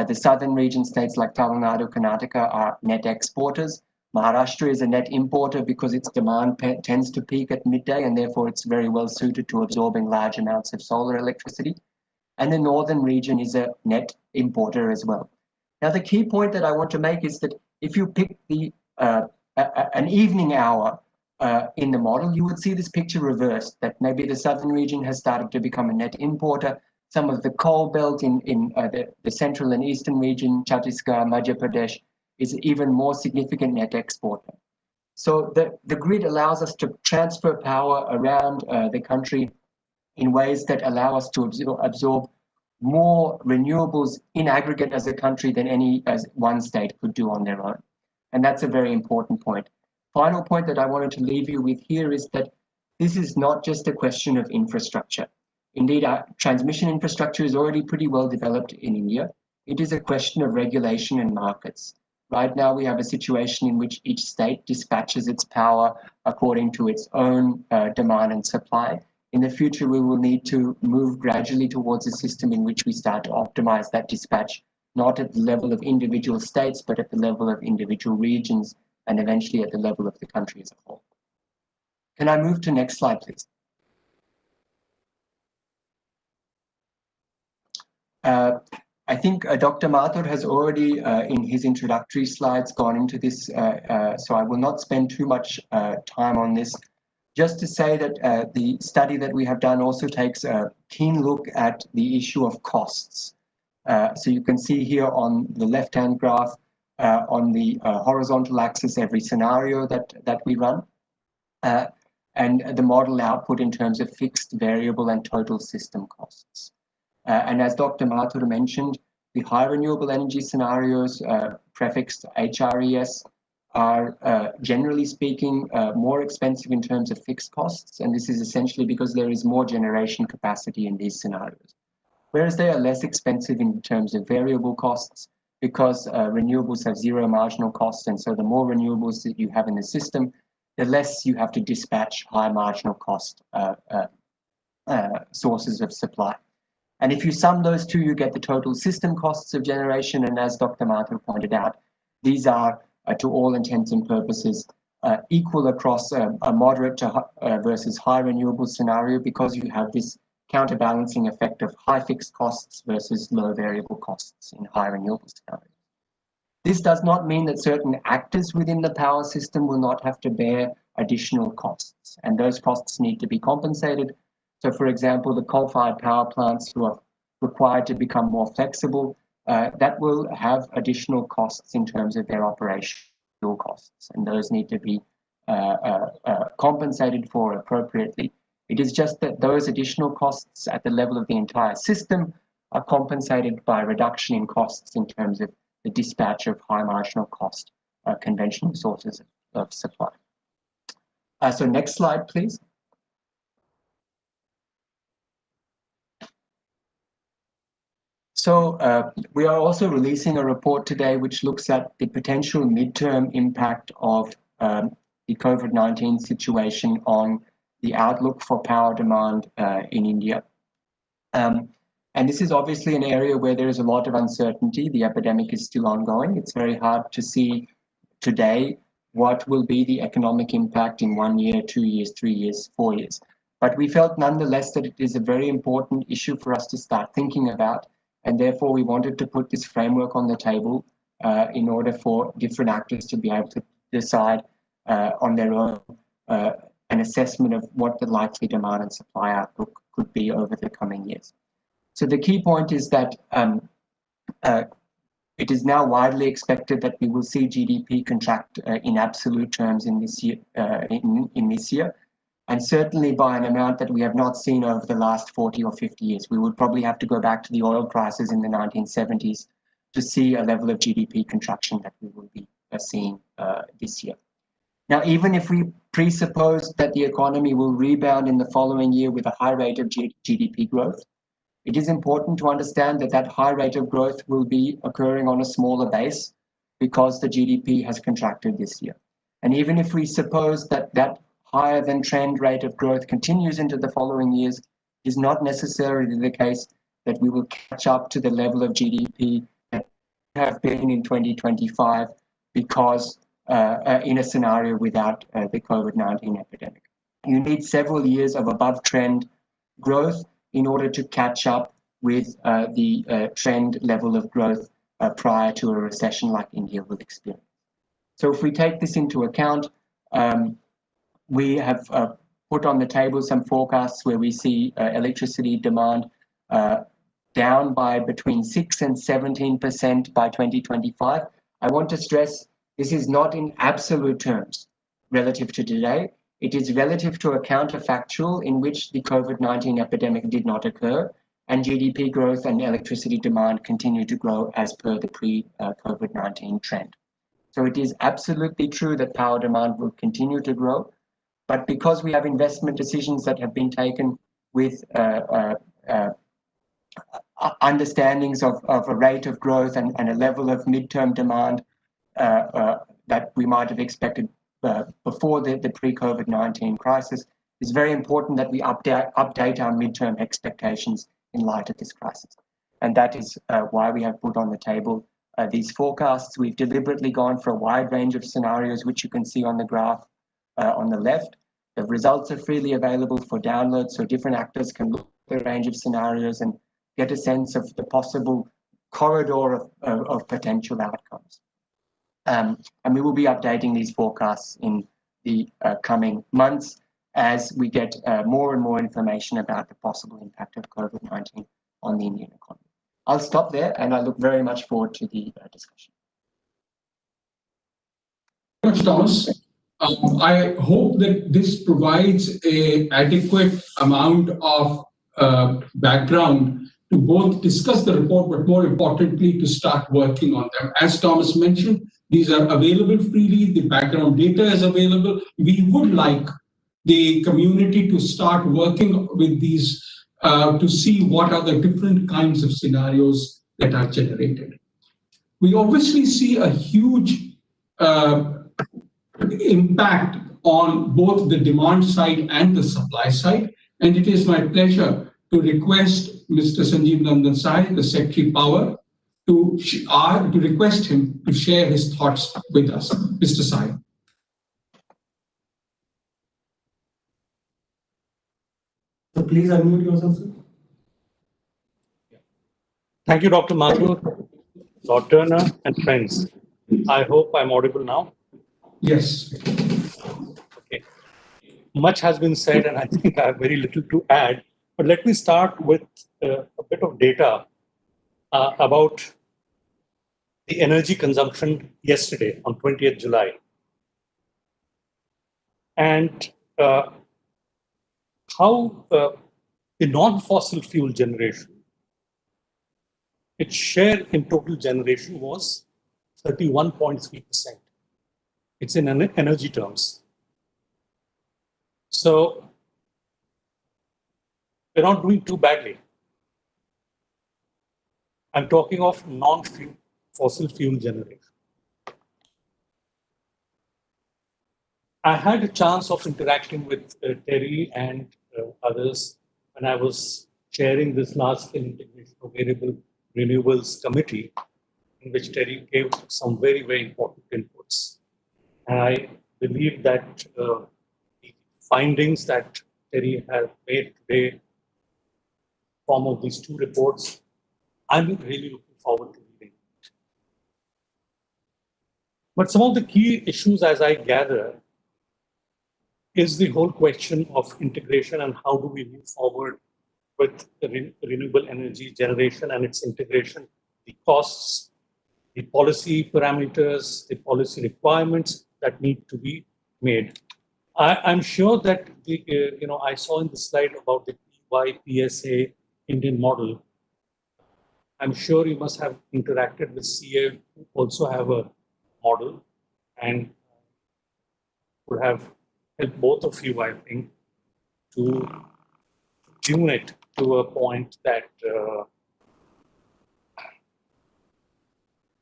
the southern region states like Tamil Nadu, Karnataka are net exporters. Maharashtra is a net importer because its demand tends to peak at midday, and therefore it's very well suited to absorbing large amounts of solar electricity. And the northern region is a net importer as well. Now, the key point that I want to make is that if you pick the an evening hour in the model, you would see this picture reversed, that maybe the southern region has started to become a net importer. Some of the coal belt in the central and eastern region, Chhattisgarh, Madhya Pradesh, is even more significant net exporter. So the grid allows us to transfer power around the country in ways that allow us to absorb more renewables in aggregate as a country than as one state could do on their own. And that's a very important point. Final point that I wanted to leave you with here is that this is not just a question of infrastructure. Indeed, our transmission infrastructure is already pretty well developed in India. It is a question of regulation and markets. Right now, we have a situation in which each state dispatches its power according to its own demand and supply. In the future, we will need to move gradually towards a system in which we start to optimize that dispatch, not at the level of individual states, but at the level of individual regions, and eventually at the level of the country as a whole. Can I move to next slide, please? I think Dr. Mathur has already, in his introductory slides, gone into this, so I will not spend too much time on this. Just to say that the study that we have done also takes a keen look at the issue of costs. So you can see here on the left-hand graph, on the horizontal axis, every scenario that we run, and the model output in terms of fixed, variable, and total system costs. And as Dr. Mathur mentioned, the high renewable energy scenarios prefixed HRES are, generally speaking, more expensive in terms of fixed costs. And this is essentially because there is more generation capacity in these scenarios. Whereas they are less expensive in terms of variable costs, because renewables have zero marginal costs. And so the more renewables that you have in the system, the less you have to dispatch high marginal cost sources of supply. And if you sum those two, you get the total system costs of generation. And as Dr. Mathur pointed out, these are, to all intents and purposes, equal across a moderate to versus high renewable scenario, because you have this counterbalancing effect of high fixed costs versus low variable costs in high renewable scenarios. This does not mean that certain actors within the power system will not have to bear additional costs, and those costs need to be compensated. So, for example, the coal-fired power plants who are required to become more flexible, that will have additional costs in terms of their operational costs, and those need to be compensated for appropriately. It is just that those additional costs at the level of the entire system are compensated by a reduction in costs in terms of the dispatch of high marginal cost conventional sources of supply. So next slide, please. So we are also releasing a report today which looks at the potential midterm impact of the COVID-19 situation on the outlook for power demand in India. And this is obviously an area where there is a lot of uncertainty. The epidemic is still ongoing. It's very hard to see today what will be the economic impact in 1 year, 2 years, 3 years, 4 years. But we felt nonetheless that it is a very important issue for us to start thinking about. And therefore, we wanted to put this framework on the table in order for different actors to be able to decide on their own an assessment of what the likely demand and supply outlook could be over the coming years. So the key point is that it is now widely expected that we will see GDP contract in absolute terms in this year, and certainly by an amount that we have not seen over the last 40 or 50 years. We would probably have to go back to the oil crisis in the 1970s to see a level of GDP contraction that we will be seeing this year. Now, even if we presuppose that the economy will rebound in the following year with a high rate of GDP growth, it is important to understand that that high rate of growth will be occurring on a smaller base because the GDP has contracted this year. And even if we suppose that that higher than trend rate of growth continues into the following years, it is not necessarily the case that we will catch up to the level of GDP that we have been in 2025 because in a scenario without the COVID-19 epidemic. You need several years of above trend growth in order to catch up with the trend level of growth prior to a recession like India will experience. So if we take this into account, we have put on the table some forecasts where we see electricity demand down by between 6 and 17% by 2025. I want to stress this is not in absolute terms relative to today. It is relative to a counterfactual in which the COVID-19 epidemic did not occur, and GDP growth and electricity demand continue to grow as per the pre-COVID-19 trend. So it is absolutely true that power demand will continue to grow, but because we have investment decisions that have been taken with understandings of a rate of growth and a level of midterm demand that we might have expected before the pre-COVID-19 crisis, it's very important that we update our midterm expectations in light of this crisis. And that is why we have put on the table these forecasts. We've deliberately gone for a wide range of scenarios, which you can see on the graph on the left. The results are freely available for download, so different actors can look at a range of scenarios and get a sense of the possible corridor of potential outcomes. And we will be updating these forecasts in the coming months as we get more and more information about the possible impact of COVID-19 on the Indian economy. I'll stop there, and I look very much forward to the discussion. Thank you, Thomas. I hope that this provides an adequate amount of background to both discuss the report, but more importantly, to start working on them. As Thomas mentioned, these are available freely. The background data is available. We would like the community to start working with these to see what are the different kinds of scenarios that are generated. We obviously see a huge impact on both the demand side and the supply side. And it is my pleasure to request Mr. Sanjeev Nandan Sai, the Secretary Power, to request him to share his thoughts with us. Mr. Sai. So please unmute yourself, sir. Thank you, Dr. Mathur, Lord Turner, and friends. I hope I'm audible now. Yes. Okay. Much has been said, and I think I have very little to add. But let me start with a bit of data about the energy consumption yesterday on 20th July. And how the non-fossil fuel generation, its share in total generation was 31.3%. It's in energy terms. So we're not doing too badly. I'm talking of non-fossil fuel generation. I had a chance of interacting with TERI and others when I was chairing this large-scale integration of variable renewables committee, in which TERI gave some very, very important inputs. And I believe that the findings that TERI has made today, form of these two reports, I'm really looking forward to reading it. But some of the key issues, as I gather, is the whole question of integration and how do we move forward with renewable energy generation and its integration, the costs, the policy parameters, the policy requirements that need to be made. I'm sure that I saw in the slide about the PYPSA Indian model. I'm sure you must have interacted with CA, who also have a model, and would have helped both of you, I think, to tune it to a point that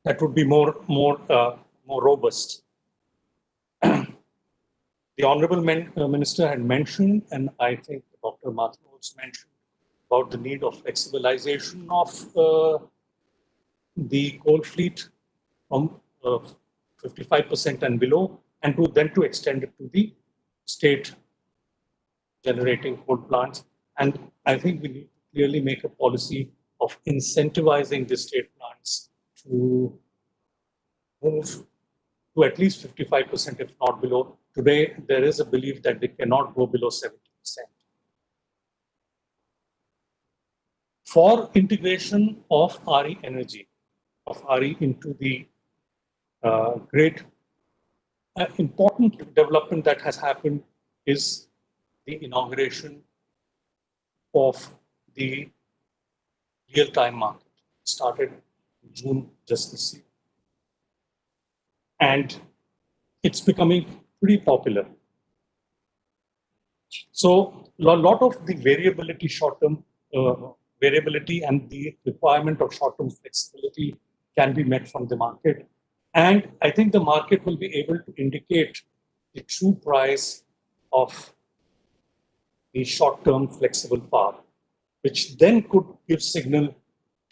that would be more robust. The Honorable Minister had mentioned, and I think Dr. Mathur also mentioned, about the need of flexibilization of the coal fleet from 55% and below, and then to extend it to the state generating coal plants. And I think we need to clearly make a policy of incentivizing the state plants to move to at least 55%, if not below. Today, there is a belief that they cannot go below 70%. For integration of RE energy, of RE into the great important development that has happened is the inauguration of the real-time market. It started in June just this year. And it's becoming pretty popular. So a lot of the variability, short-term variability and the requirement of short-term flexibility can be met from the market. And I think the market will be able to indicate the true price of the short-term flexible power, which then could give signal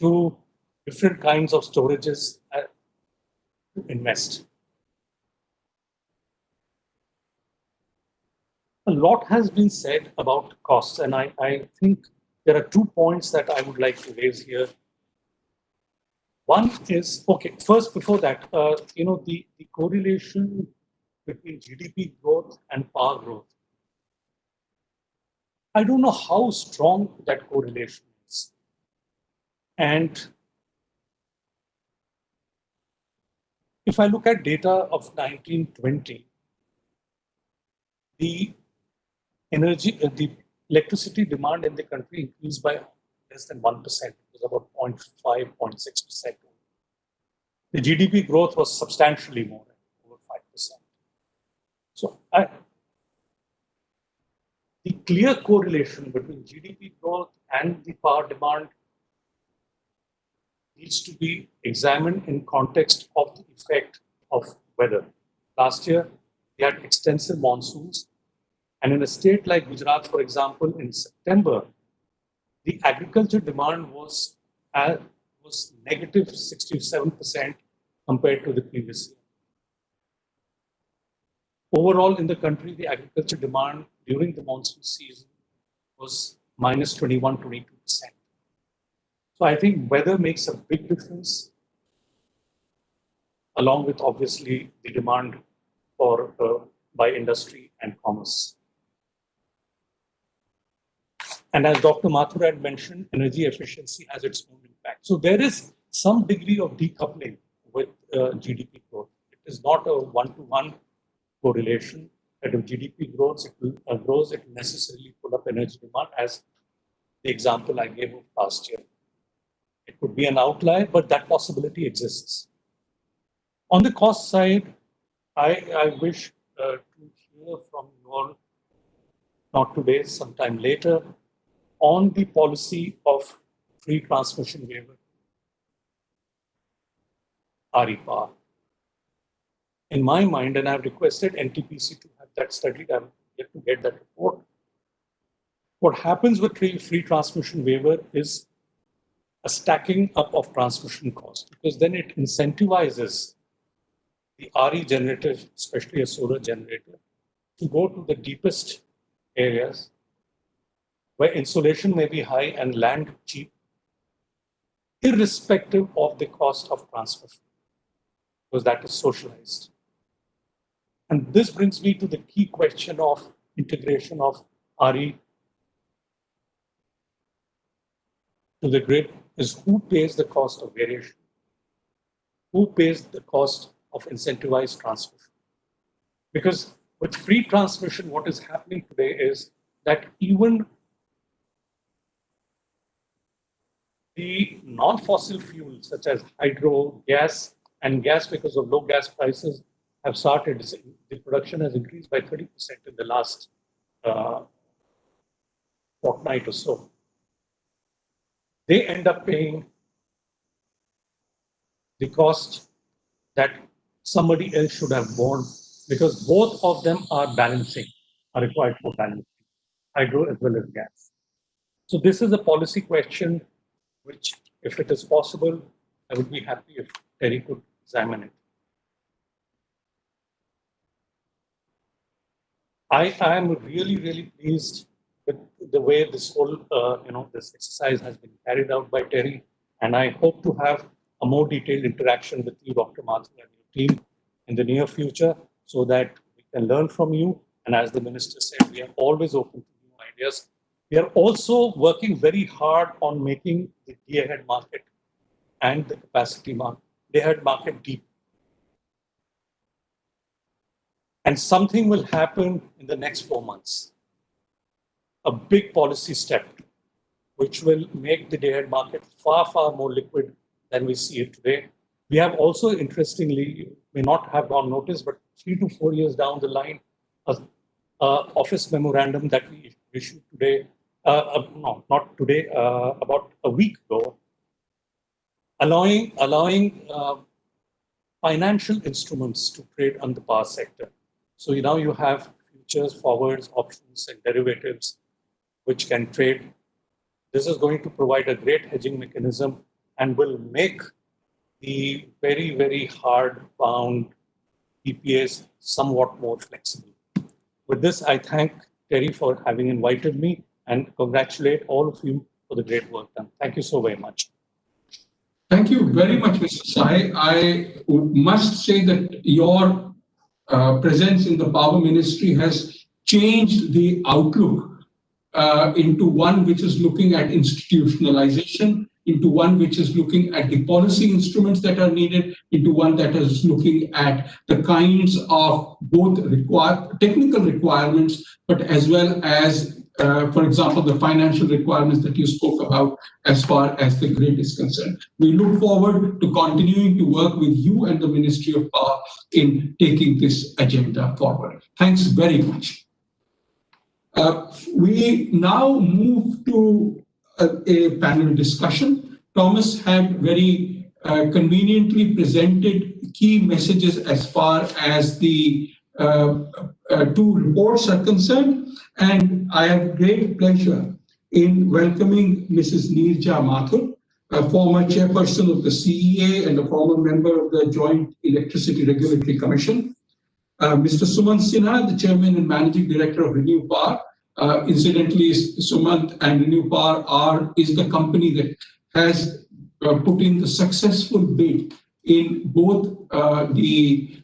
to different kinds of storages to invest. A lot has been said about costs, and I think there are 2 points that I would like to raise here. One is, okay, first before that, the correlation between GDP growth and power growth. I don't know how strong that correlation is. And if I look at data of 1920, the electricity demand in the country increased by less than 1%. It was about 0.5, 0.6%. The GDP growth was substantially more, over 5%. So the clear correlation between GDP growth and the power demand needs to be examined in context of the effect of weather. Last year, we had extensive monsoons. And in a state like Gujarat, for example, in September, the agriculture demand was negative 67% compared to the previous year. Overall, in the country, the agriculture demand during the monsoon season was minus 21, 22%. So I think weather makes a big difference, along with obviously the demand for by industry and commerce. And as Dr. Mathur had mentioned, energy efficiency has its own impact. So there is some degree of decoupling with GDP growth. It is not a one-to-one correlation. That if GDP grows, it will necessarily pull up energy demand, as the example I gave of last year. It could be an outlier, but that possibility exists. On the cost side, I wish to hear from you all, not today, sometime later, on the policy of free transmission waiver, RE power. In my mind, and I've requested NTPC to have that studied, I'm yet to get that report. What happens with free transmission waiver is a stacking up of transmission costs, because then it incentivizes the RE generator, especially a solar generator, to go to the deepest areas where insolation may be high and land cheap, irrespective of the cost of transmission, because that is socialized. And this brings me to the key question of integration of RE to the grid, is who pays the cost of variation? Who pays the cost of incentivized transmission? Because with free transmission, what is happening today is that even the non-fossil fuels such as hydro, gas, and gas, because of low gas prices, have started. The production has increased by 30% in the last fortnight or so. They end up paying the cost that somebody else should have borne, because both of them are required for balancing, hydro as well as gas. So this is a policy question which, if it is possible, I would be happy if TERI could examine it. I am really, really pleased with the way this whole, this exercise has been carried out by TERI, and I hope to have a more detailed interaction with you, Dr. Mathur, and your team in the near future, so that we can learn from you. And as the Minister said, we are always open to new ideas. We are also working very hard on making the day-ahead market and the capacity market, day-ahead market deep. And something will happen in the next 4 months. A big policy step, which will make the day-ahead market far, far more liquid than we see it today. We have also, interestingly, you may not have gone noticed, but 3 to 4 years down the line, an office memorandum that we issued today, no, not today, about a week ago, allowing financial instruments to trade on the power sector. So now you have futures, forwards, options, and derivatives which can trade. This is going to provide a great hedging mechanism and will make the very, very hard-bound PPAs somewhat more flexible. With this, I thank TERI for having invited me and congratulate all of you for the great work done. Thank you so very much. Thank you very much, Mr. Sai. I must say that your presence in the Power Ministry has changed the outlook into one which is looking at institutionalization, into one which is looking at the policy instruments that are needed, into one that is looking at the kinds of both technical requirements, but as well as, for example, the financial requirements that you spoke about as far as the grid is concerned. We look forward to continuing to work with you and the Ministry of Power in taking this agenda forward. Thanks very much. We now move to a panel discussion. Thomas had very conveniently presented key messages as far as the two reports are concerned, and I have great pleasure in welcoming Mrs. Neerja Mathur, a former chairperson of the CEA and a former member of the Joint Electricity Regulatory Commission, Mr. Suman Sinha, the chairman and managing director of Renewable, Incidentally, Sumant and Renew is the company that has put in the successful bid in both the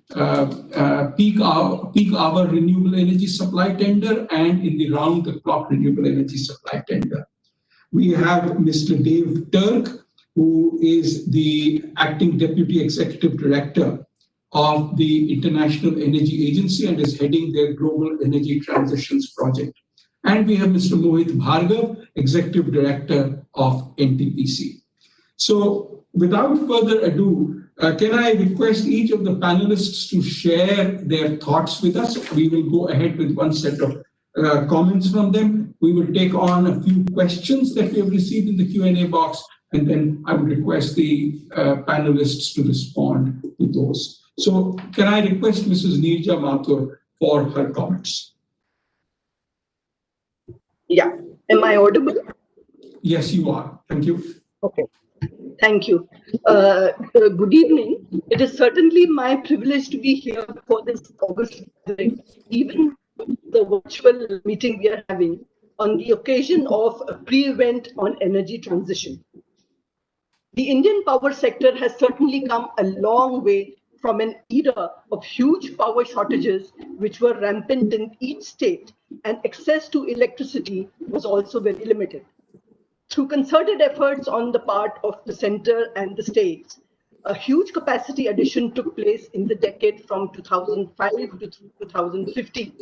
peak hour renewable energy supply tender and in the round-the-clock renewable energy supply tender. We have Mr. Dave Turk, who is the acting deputy executive director of the International Energy Agency and is heading their Global Energy Transitions Project. And we have Mr. Mohit Bhargav, executive director of NTPC. So without further ado, can I request each of the panelists to share their thoughts with us? We will go ahead with one set of comments from them. We will take on a few questions that we have received in the Q&A box, and then I would request the panelists to respond to those. So can I request Mrs. Neerja Mathur for her comments? Yeah. Am I audible? Yes, you are. Thank you. Okay. Thank you. Good evening. It is certainly my privilege to be here for this August gathering, even the virtual meeting we are having on the occasion of a pre-event on energy transition. The Indian power sector has certainly come a long way from an era of huge power shortages, which were rampant in each state, and access to electricity was also very limited. Through concerted efforts on the part of the center and the states, a huge capacity addition took place in the decade from 2005 to 2015.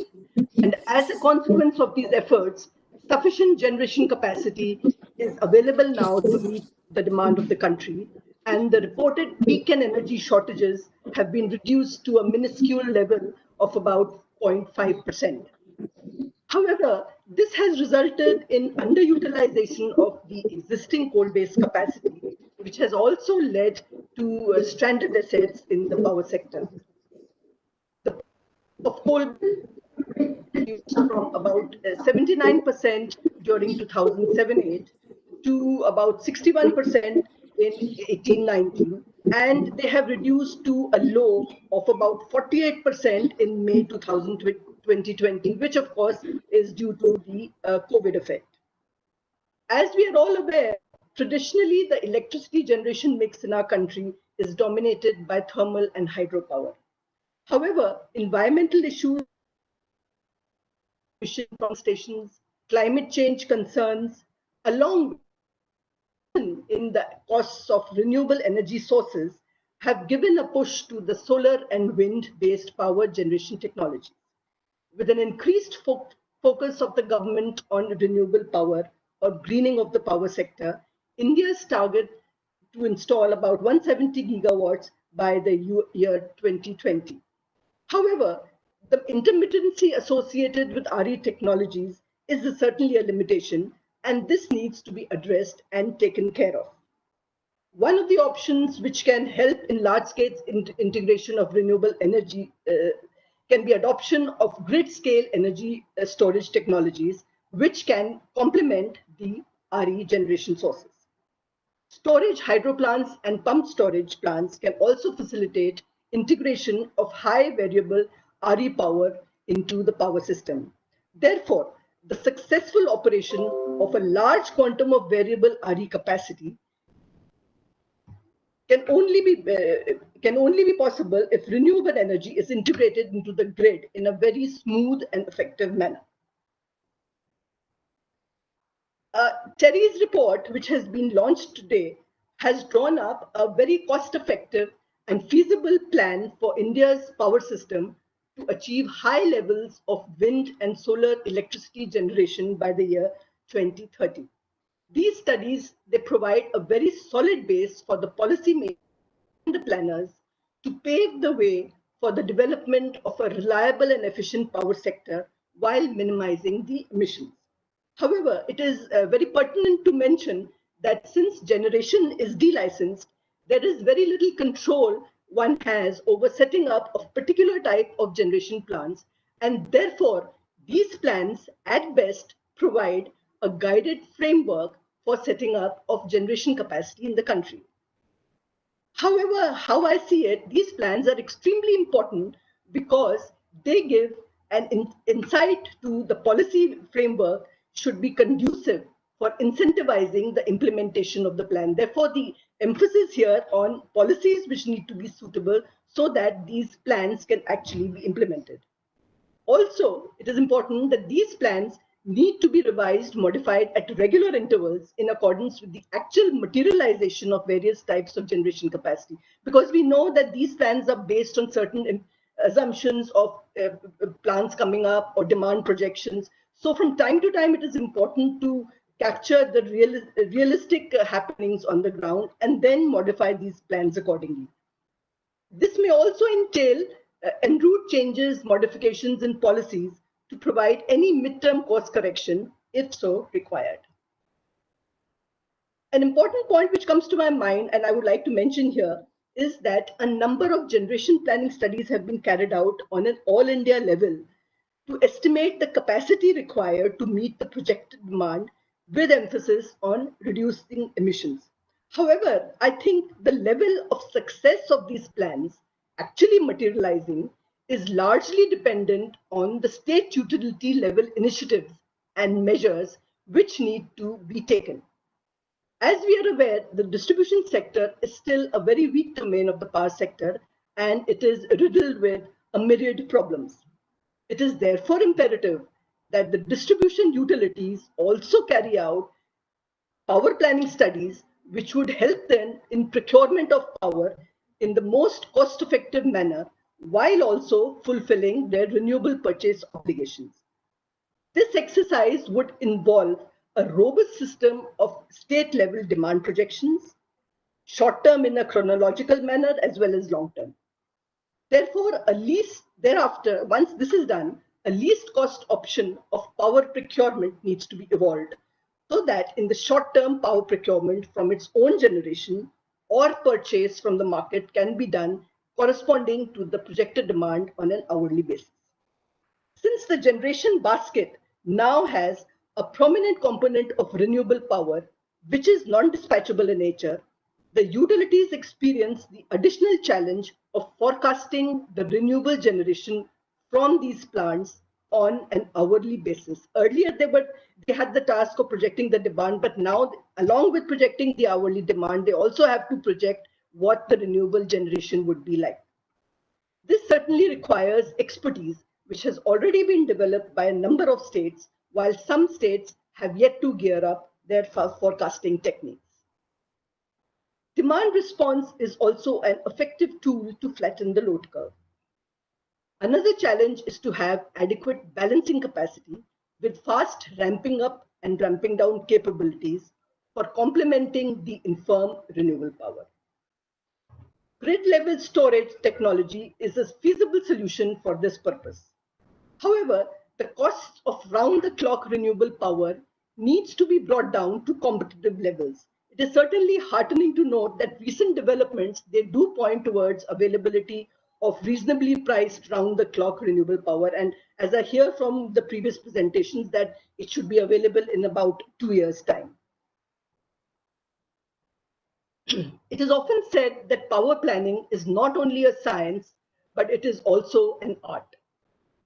And as a consequence of these efforts, sufficient generation capacity is available now to meet the demand of the country, and the reported peak and energy shortages have been reduced to a minuscule level of about 0.5%. However, this has resulted in underutilization of the existing coal-based capacity, which has also led to stranded assets in the power sector. The of coal from about 79% during 2007-8 to about 61% in 18-19, and they have reduced to a low of about 48% in May 2020, which of course is due to the COVID effect. As we are all aware, traditionally the electricity generation mix in our country is dominated by thermal and hydropower. However, environmental issues, emission from stations, climate change concerns, along in the costs of renewable energy sources, have given a push to the solar and wind-based power generation technology. With an increased focus of the government on renewable power or greening of the power sector, India's target to install about 170 gigawatts by the year 2020. However, the intermittency associated with RE technologies is certainly a limitation, and this needs to be addressed and taken care of. One of the options which can help in large-scale integration of renewable energy can be adoption of grid-scale energy storage technologies, which can complement the RE generation sources. Storage hydro plants and pump storage plants can also facilitate integration of high variable RE power into the power system. Therefore, the successful operation of a large quantum of variable RE capacity can only be possible if renewable energy is integrated into the grid in a very smooth and effective manner. TERI's report, which has been launched today, has drawn up a very cost-effective and feasible plan for India's power system to achieve high levels of wind and solar electricity generation by the year 2030. These studies, they provide a very solid base for the policymakers and the planners to pave the way for the development of a reliable and efficient power sector while minimizing the emissions. However, it is very pertinent to mention that since generation is delicensed, there is very little control one has over setting up of particular type of generation plants, and therefore these plans at best provide a guided framework for setting up of generation capacity in the country. However, how I see it, these plans are extremely important because they give and insight to the policy framework should be conducive for incentivizing the implementation of the plan. Therefore, the emphasis here on policies which need to be suitable so that these plans can actually be implemented. Also, it is important that these plans need to be revised, modified at regular intervals in accordance with the actual materialization of various types of generation capacity. Because we know that these plans are based on certain assumptions of plants coming up or demand projections. So from time to time, it is important to capture the realistic happenings on the ground and then modify these plans accordingly. This may also entail enroute changes, modifications in policies to provide any midterm course correction if so required. An important point which comes to my mind and I would like to mention here is that a number of generation planning studies have been carried out on an all India level to estimate the capacity required to meet the projected demand with emphasis on reducing emissions. However, I think the level of success of these plans actually materializing is largely dependent on the state utility level initiatives and measures which need to be taken. As we are aware, the distribution sector is still a very weak domain of the power sector, and it is riddled with a myriad problems. It is therefore imperative that the distribution utilities also carry out power planning studies which would help them in procurement of power in the most cost-effective manner while also fulfilling their renewable purchase obligations. This exercise would involve a robust system of state-level demand projections, short-term in a chronological manner as well as long-term. Therefore, thereafter, once this is done, a least cost option of power procurement needs to be evolved so that in the short-term power procurement from its own generation or purchase from the market can be done corresponding to the projected demand on an hourly basis. Since the generation basket now has a prominent component of renewable power, which is non-dispatchable in nature, the utilities experience the additional challenge of forecasting the renewable generation from these plants on an hourly basis. Earlier, they had the task of projecting the demand, but now, along with projecting the hourly demand, they also have to project what the renewable generation would be like. This certainly requires expertise, which has already been developed by a number of states, while some states have yet to gear up their forecasting techniques. Demand response is also an effective tool to flatten the load curve. Another challenge is to have adequate balancing capacity with fast ramping up and ramping down capabilities for complementing the infirm renewable power. Grid-level storage technology is a feasible solution for this purpose. However, the cost of round-the-clock renewable power needs to be brought down to competitive levels. It is certainly heartening to note that recent developments, they do point towards availability of reasonably priced round-the-clock renewable power. And as I hear from the previous presentations, that it should be available in about 2 years' time. It is often said that power planning is not only a science, but it is also an art.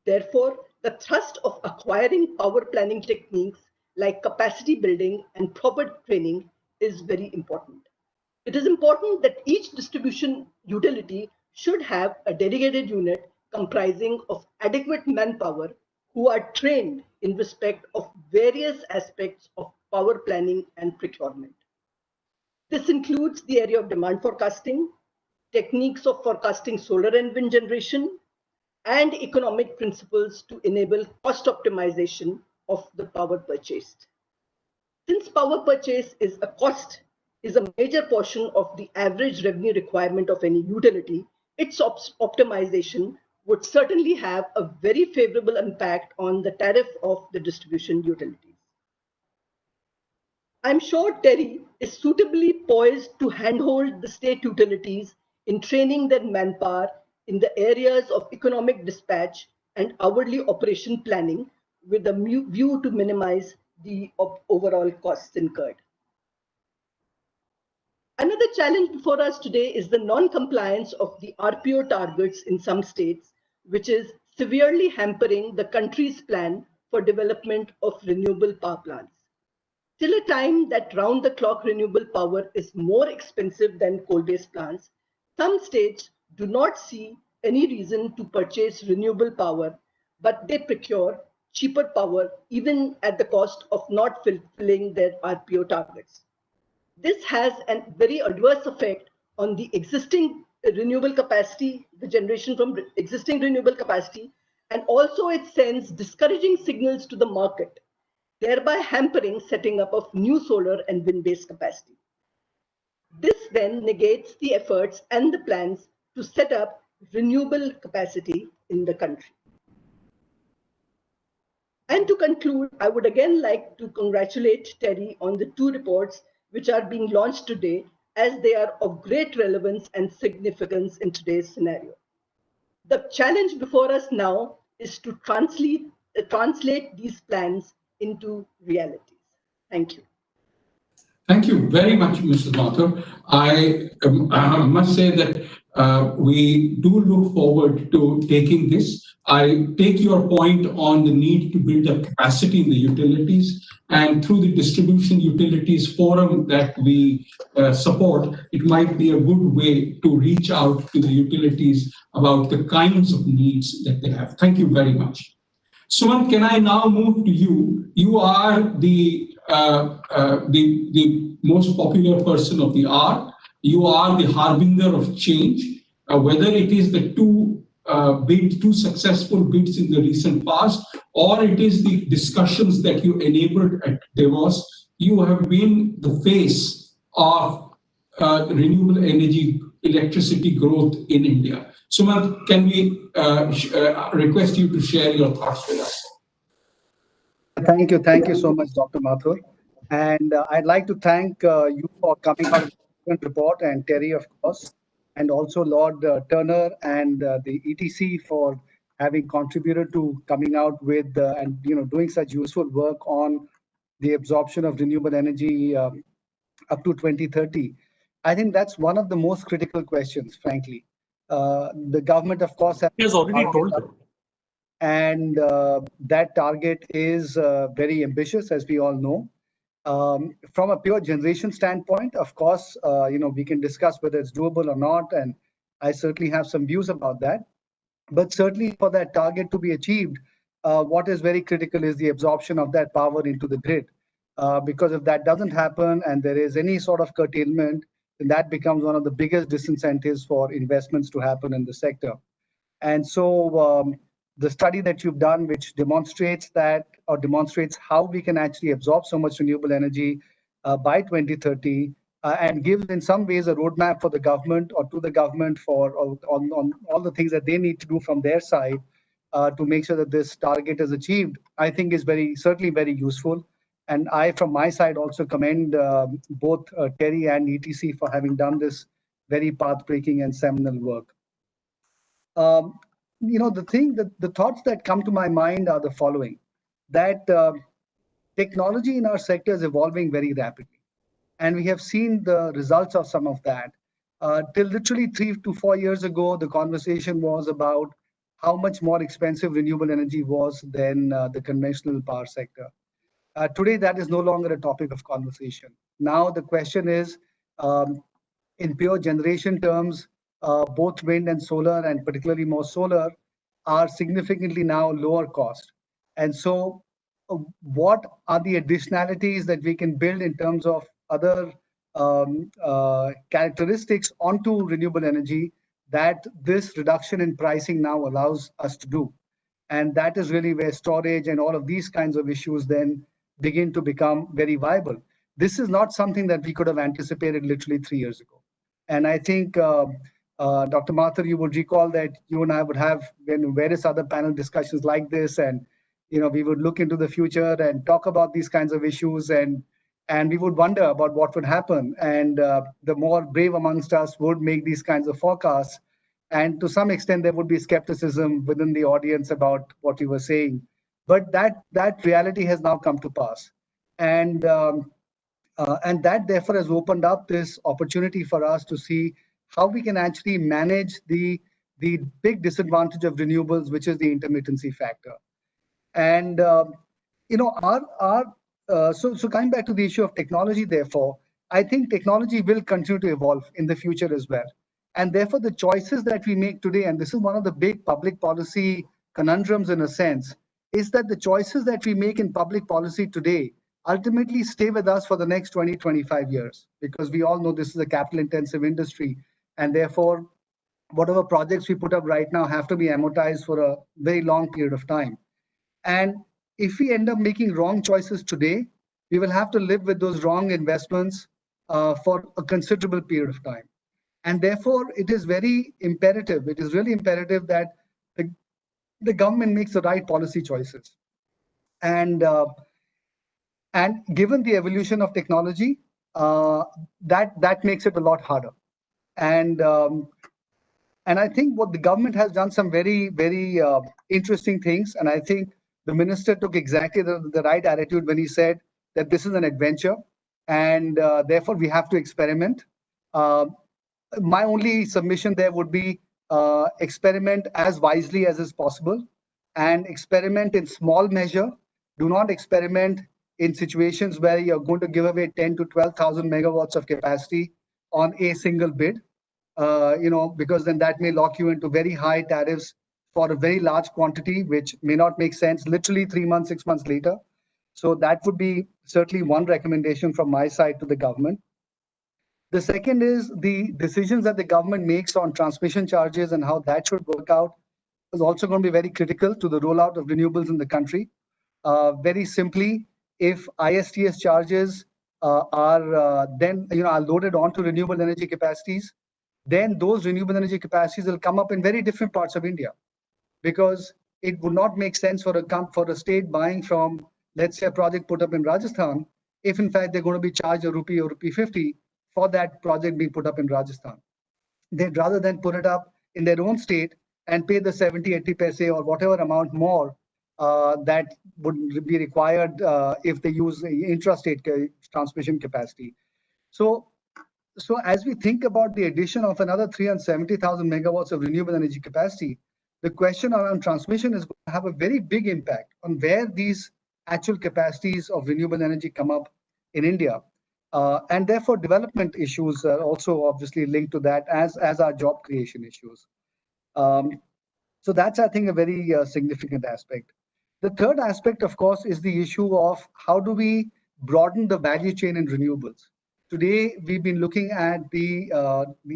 Therefore, the thrust of acquiring power planning techniques like capacity building and proper training is very important. It is important that each distribution utility should have a dedicated unit comprising of adequate manpower who are trained in respect of various aspects of power planning and procurement. This includes the area of demand forecasting, techniques of forecasting solar and wind generation, and economic principles to enable cost optimization of the power purchased. Since power purchase is a major portion of the average revenue requirement of any utility, its optimization would certainly have a very favorable impact on the tariff of the distribution utilities. I'm sure TERI is suitably poised to handhold the state utilities in training their manpower in the areas of economic dispatch and hourly operation planning with a view to minimize the overall costs incurred. Another challenge before us today is the non-compliance of the RPO targets in some states, which is severely hampering the country's plan for development of renewable power plants. Till a time that round-the-clock renewable power is more expensive than coal-based plants, some states do not see any reason to purchase renewable power, but they procure cheaper power even at the cost of not fulfilling their RPO targets. This has a very adverse effect on the existing renewable capacity, the generation from existing renewable capacity, and also it sends discouraging signals to the market, thereby hampering setting up of new solar and wind-based capacity. This then negates the efforts and the plans to set up renewable capacity in the country. And to conclude, I would again like to congratulate TERI on the 2 reports which are being launched today, as they are of great relevance and significance in today's scenario. The challenge before us now is to translate these plans into realities. Thank you. Thank you very much, Mr. Mathur. I must say that we do look forward to taking this. I take your point on the need to build up capacity in the utilities, and through the distribution utilities forum that we support, it might be a good way to reach out to the utilities about the kinds of needs that they have. Thank you very much. Sumant, can I now move to you? You are the most popular person of the hour. You are the harbinger of change, whether it is the two successful bids in the recent past, or it is the discussions that you enabled at Davos. You have been the face of renewable energy, electricity growth in India. Sumant, can we request you to share your thoughts with us? Thank you so much, Dr. Mathur. And I'd like to thank you for coming out with the report, and TERI, of course, and also Lord Turner and the ETC for having contributed to coming out with and doing such useful work on the absorption of renewable energy up to 2030. I think that's one of the most critical questions, frankly. The government, of course, has already told them. And that target is very ambitious, as we all know. From a pure generation standpoint, of course, we can discuss whether it's doable or not, and I certainly have some views about that. But certainly for that target to be achieved, what is very critical is the absorption of that power into the grid. Because if that doesn't happen and there is any sort of curtailment, then that becomes one of the biggest disincentives for investments to happen in the sector. And so the study that you've done, which demonstrates that, or demonstrates how we can actually absorb so much renewable energy by 2030, and gives in some ways a roadmap for the government or to the government for on all the things that they need to do from their side to make sure that this target is achieved, I think is certainly very useful. And I, from my side, also commend both TERI and ETC for having done this very path-breaking and seminal work. The thoughts that come to my mind are the following: that technology in our sector is evolving very rapidly, and we have seen the results of some of that. Till literally 3 to 4 years ago, the conversation was about how much more expensive renewable energy was than the conventional power sector. Today, that is no longer a topic of conversation. Now the question is, in pure generation terms, both wind and solar, and particularly more solar, are significantly now lower cost. And so what are the additionalities that we can build in terms of other characteristics onto renewable energy that this reduction in pricing now allows us to do? And that is really where storage and all of these kinds of issues then begin to become very viable. This is not something that we could have anticipated literally 3 years ago. And I think, Dr. Mathur, you would recall that you and I would have various other panel discussions like this, and we would look into the future and talk about these kinds of issues, and we would wonder about what would happen. And the more brave amongst us would make these kinds of forecasts. And to some extent, there would be skepticism within the audience about what we were saying. But that reality has now come to pass. And that therefore has opened up this opportunity for us to see how we can actually manage the the big disadvantage of renewables, which is the intermittency factor. And so coming back to the issue of technology, therefore, I think technology will continue to evolve in the future as well. And therefore, the choices that we make today, and this is one of the big public policy conundrums in a sense, is that the choices that we make in public policy today ultimately stay with us for the next 20, 25 years, because we all know this is a capital intensive industry. And therefore, whatever projects we put up right now have to be amortized for a very long period of time. And if we end up making wrong choices today, we will have to live with those wrong investments for a considerable period of time. And therefore, it is very imperative, it is really imperative that the government makes the right policy choices. And given the evolution of technology, that makes it a lot harder. And I think what the government has done some very, very interesting things. And I think the minister took exactly the right attitude when he said that this is an adventure and therefore we have to experiment. My only submission there would be experiment as wisely as is possible and experiment in small measure. Do not experiment in situations where you're going to give away 10 to 12,000 megawatts of capacity on a single bid, because then that may lock you into very high tariffs for a very large quantity, which may not make sense literally 3 months, 6 months later. So that would be certainly one recommendation from my side to the government. The second is the decisions that the government makes on transmission charges and how that should work out is also going to be very critical to the rollout of renewables in the country. Very simply, if ISTS charges are loaded onto renewable energy capacities, then those renewable energy capacities will come up in very different parts of India, because it would not make sense for a state buying from, let's say, a project put up in Rajasthan, if in fact they're going to be charged a rupee or rupee 50 for that project being put up in Rajasthan. They'd rather than put it up in their own state and pay the 70, 80 paise or whatever amount more that would be required if they use intrastate transmission capacity. So as we think about the addition of another 370,000 megawatts of renewable energy capacity, the question around transmission is going to have a very big impact on where these actual capacities of renewable energy come up in India. And therefore, development issues are also obviously linked to that, as are job creation issues. So that's, I think, a very significant aspect. The third aspect, of course, is the issue of how do we broaden the value chain in renewables. Today, we've been looking at the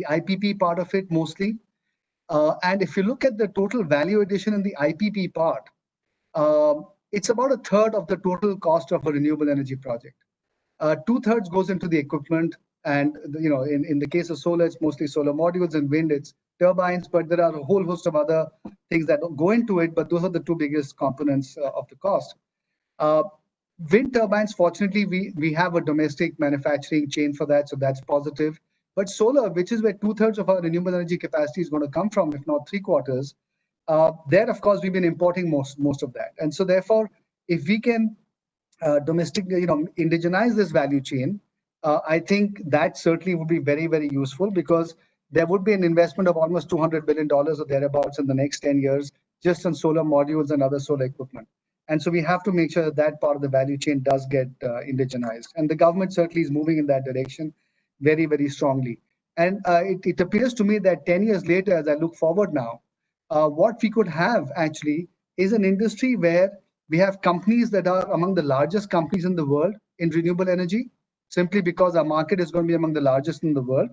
IPP part of it mostly. And if you look at the total value addition in the IPP part, it's about a third of the total cost of a renewable energy project. 2/3 goes into the equipment, and in the case of solar, it's mostly solar modules, and wind, it's turbines, but there are a whole host of other things that go into it, but those are the two biggest components of the cost. Wind turbines, fortunately, we have a domestic manufacturing chain for that, so that's positive. But solar, which is where 2/3 of our renewable energy capacity is going to come from, if not 3/4, there, of course, we've been importing most of that. And so therefore, if we can indigenize this value chain, I think that certainly would be very, very useful, because there would be an investment of almost $200 billion or thereabouts in the next 10 years just on solar modules and other solar equipment. And so we have to make sure that that part of the value chain does get indigenized. And the government certainly is moving in that direction very, very strongly. And it appears to me that 10 years later, as I look forward now, what we could have actually is an industry where we have companies that are among the largest companies in the world in renewable energy, simply because our market is going to be among the largest in the world.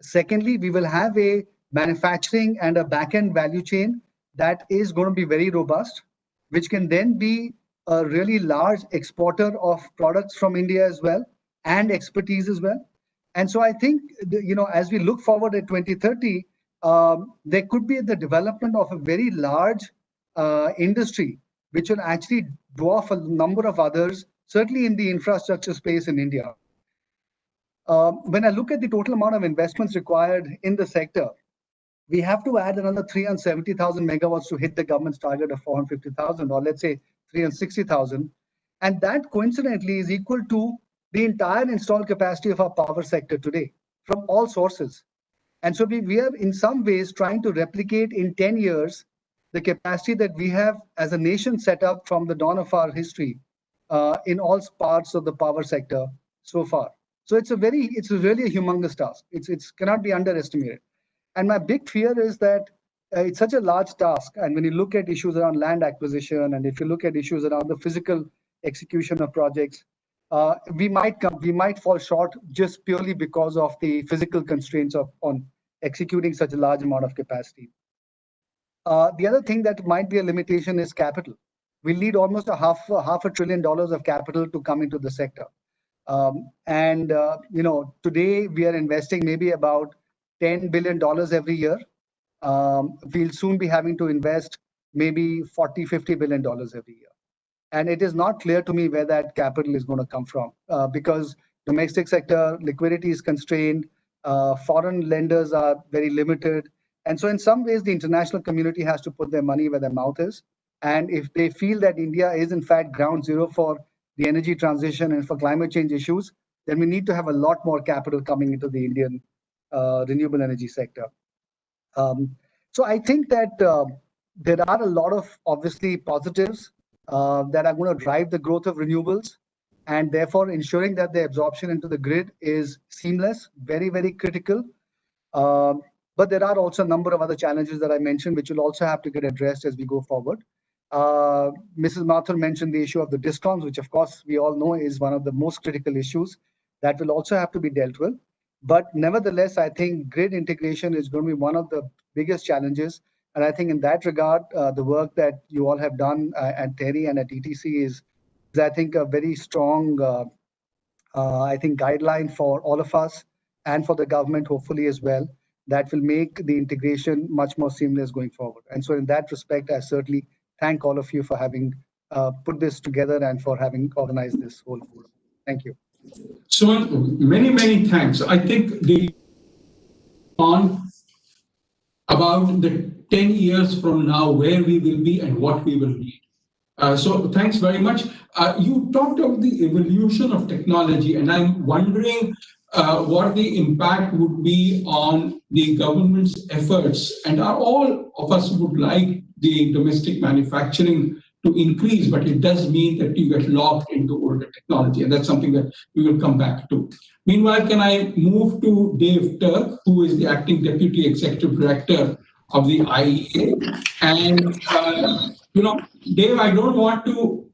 Secondly, we will have a manufacturing and a back-end value chain that is going to be very robust, which can then be a really large exporter of products from India as well, and expertise as well. And so I think, as we look forward at 2030, there could be the development of a very large industry, which will actually dwarf a number of others, certainly in the infrastructure space in India. When I look at the total amount of investments required in the sector, we have to add another 370,000 megawatts to hit the government's target of 450,000, or let's say 360,000. And that coincidentally is equal to the entire installed capacity of our power sector today from all sources. And so we are in some ways trying to replicate in 10 years the capacity that we have as a nation set up from the dawn of our history in all parts of the power sector so far. So it's really a humongous task. It's cannot be underestimated. And my big fear is that it's such a large task. And when you look at issues around land acquisition, and if you look at issues around the physical execution of projects, we might fall short just purely because of the physical constraints on executing such a large amount of capacity. The other thing that might be a limitation is capital. We need almost half $1 trillion of capital to come into the sector. Today we are investing maybe about $10 billion every year. We'll soon be having to invest maybe $40-50 billion every year. And it is not clear to me where that capital is going to come from because domestic sector liquidity is constrained, foreign lenders are very limited. And so in some ways, the international community has to put their money where their mouth is. And if they feel that India is in fact ground zero for the energy transition and for climate change issues, then we need to have a lot more capital coming into the Indian renewable energy sector. So I think that there are a lot of obviously positives that are going to drive the growth of renewables, and therefore ensuring that the absorption into the grid is seamless, very, very critical. But there are also a number of other challenges that I mentioned, which will also have to get addressed as we go forward. Mrs. Mathur mentioned the issue of the DISCOMs, which of course we all know is one of the most critical issues that will also have to be dealt with. But nevertheless, I think grid integration is going to be one of the biggest challenges. And I think in that regard, the work that you all have done at TERI and at ETC is I think, a very strong, guideline for all of us and for the government, hopefully as well, that will make the integration much more seamless going forward. And so in that respect, I certainly thank all of you for having put this together and for having organized this whole forum. Thank you. So many, many thanks. I think about the 10 years from now, where we will be and what we will need. So thanks very much. You talked about the evolution of technology, and I'm wondering what the impact would be on the government's efforts. And all of us would like the domestic manufacturing to increase, but it does mean that you get locked into older technology, and that's something that we will come back to. Meanwhile, can I move to Dave Turk, who is the Acting Deputy Executive Director of the IEA? And, Dave, I don't want to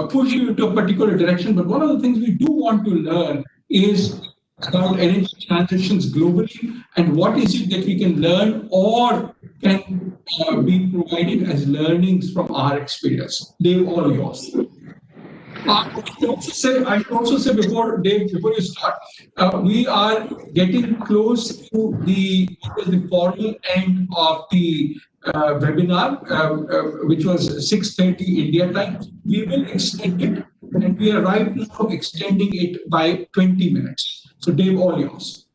push you into a particular direction, but one of the things we do want to learn is about energy transitions globally, and what is it that we can learn or can be provided as learnings from our experience. Dave, all yours. I also say before you start, we are getting close to the formal end of the webinar, which was 6:30 India time. We will extend it, and we are right now extending it by 20 minutes. So Dave, all yours.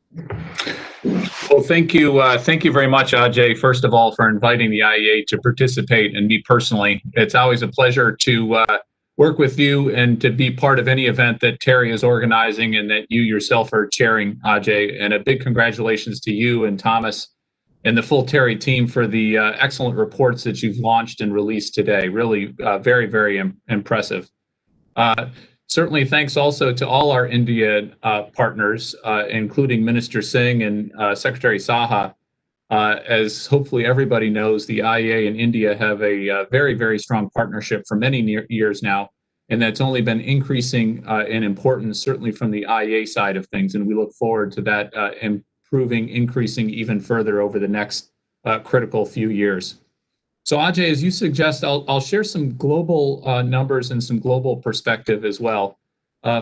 Well, thank you very much, Ajay, first of all, for inviting the IEA to participate, and me personally. It's always a pleasure to work with you and to be part of any event that TERI is organizing and that you yourself are chairing, Ajay. And a big congratulations to you and Thomas and the full TERI team for the excellent reports that you've launched and released today. Really very, very impressive. Certainly thanks also to all our India partners, including Minister Singh and Secretary Saha. As hopefully everybody knows, the IEA and India have a very, very strong partnership for many years now, and that's only been increasing in importance, certainly from the IEA side of things, and we look forward to that increasing even further over the next critical few years. So Ajay, as you suggest, I'll share some global numbers and some global perspective as well,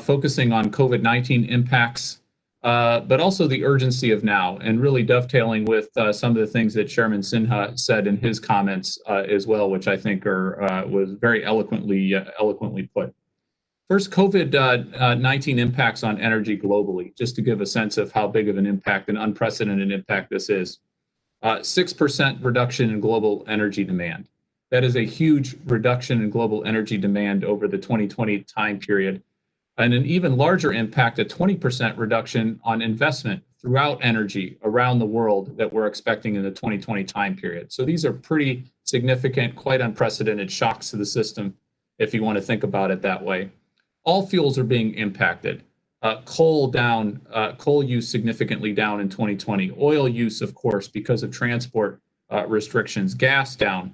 focusing on COVID-19 impacts, but also the urgency of now, and really dovetailing with some of the things that Chairman Singh said in his comments as well, which I think was very eloquently put. First, COVID-19 impacts on energy globally, just to give a sense of how big of an impact, an unprecedented impact this is. 6% reduction in global energy demand. That is a huge reduction in global energy demand over the 2020 time period. And an even larger impact, a 20% reduction on investment throughout energy around the world that we're expecting in the 2020 time period. So these are pretty significant, quite unprecedented shocks to the system, if you want to think about it that way. All fuels are being impacted. Coal use significantly down in 2020. Oil use, of course, because of transport restrictions. Gas down.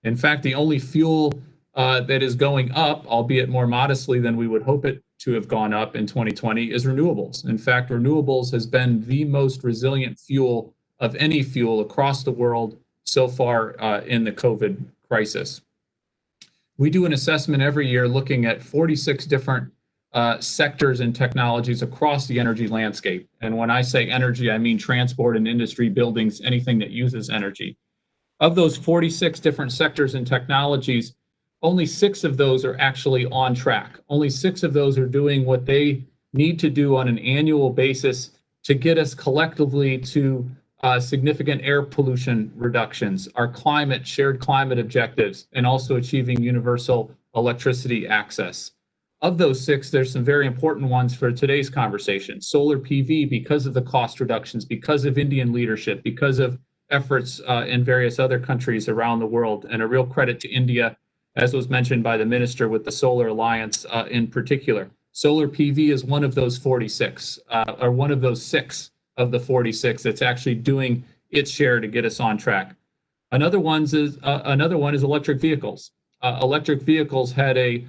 In fact, the only fuel that is going up, albeit more modestly than we would hope it to have gone up in 2020, is renewables. In fact, renewables has been the most resilient fuel of any fuel across the world so far in the COVID crisis. We do an assessment every year looking at 46 different sectors and technologies across the energy landscape. And when I say energy, I mean transport and industry, buildings, anything that uses energy. Of those 46 different sectors and technologies, only 6 of those are actually on track. Only 6 of those are doing what they need to do on an annual basis to get us collectively to significant air pollution reductions, our shared climate objectives, and also achieving universal electricity access. Of those 6, there's some very important ones for today's conversation. Solar PV, because of the cost reductions, because of Indian leadership, because of efforts in various other countries around the world, and a real credit to India, as was mentioned by the minister with the Solar Alliance in particular. Solar PV is one of those 46, or one of those 6 of the 46 that's actually doing its share to get us on track. Another one is electric vehicles. Electric vehicles had a